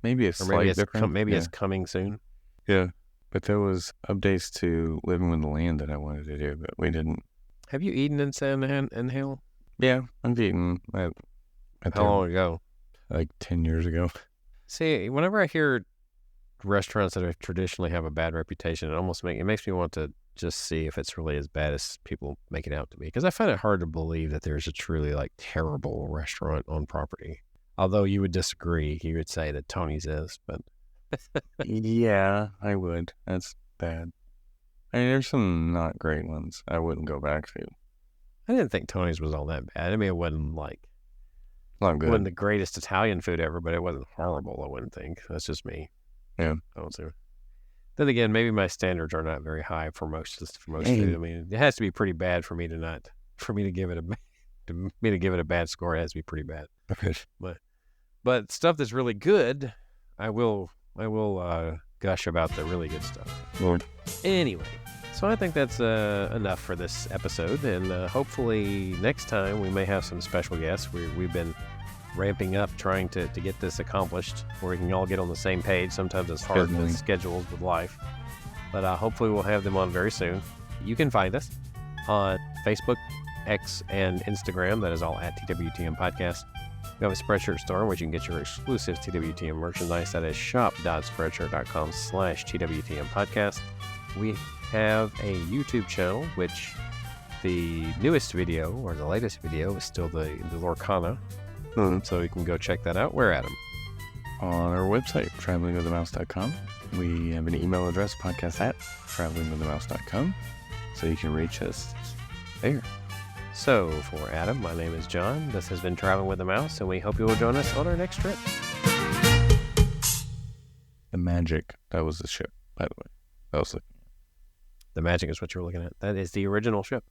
Speaker 2: Maybe it's slightly different.
Speaker 1: Maybe it's coming soon.
Speaker 2: Yeah. But there was updates to Living with the Land that I wanted to do, but we didn't.
Speaker 1: Have you eaten in San Angel?
Speaker 2: Yeah, I've eaten.
Speaker 1: How long ago?
Speaker 2: Like 10 years ago.
Speaker 1: See, whenever I hear restaurants that traditionally have a bad reputation, it makes me want to just see if it's really as bad as people make it out to be. Because I find it hard to believe that there's a truly terrible restaurant on property. Although you would disagree, you would say that Tony's is, but.
Speaker 2: Yeah, I would. That's bad. I mean, there's some not great ones I wouldn't go back to.
Speaker 1: I didn't think Tony's was all that bad. I mean, it wasn't
Speaker 2: not good.
Speaker 1: It wasn't the greatest Italian food ever, but it wasn't horrible, I wouldn't think. That's just me.
Speaker 2: Yeah.
Speaker 1: I don't see. Then again, maybe my standards are not very high for most food. I mean, it has to be pretty bad for me to give it a bad score. It has to be pretty bad.
Speaker 2: Okay.
Speaker 1: But stuff that's really good, I will gush about the really good stuff.
Speaker 2: Lord.
Speaker 1: Anyway, so I think that's enough for this episode, and hopefully next time we may have some special guests. We've been ramping up trying to get this accomplished where we can all get on the same page. Sometimes it's hard with schedules with life. But hopefully we'll have them on very soon. You can find us on Facebook, X, and Instagram. That is all at TWTM Podcast. We have a Spreadshirt store in which you can get your exclusive TWTM merchandise. That is shop.spreadshirt.com/TWTM Podcast. We have a YouTube channel, which the newest video, or the latest video, is still the Lorcana. So you can go check that out. Where, Adam?
Speaker 2: On our website, travelingwiththemouse.com. We have an email address, podcast@travelingwiththemouse.com. So you can reach us there.
Speaker 1: So, for Adam, my name is John. This has been Traveling with the Mouse, and we hope you will join us on our next trip.
Speaker 2: The Magic, that was the ship, by the way.
Speaker 1: The Magic is what you're looking at. That is the original ship.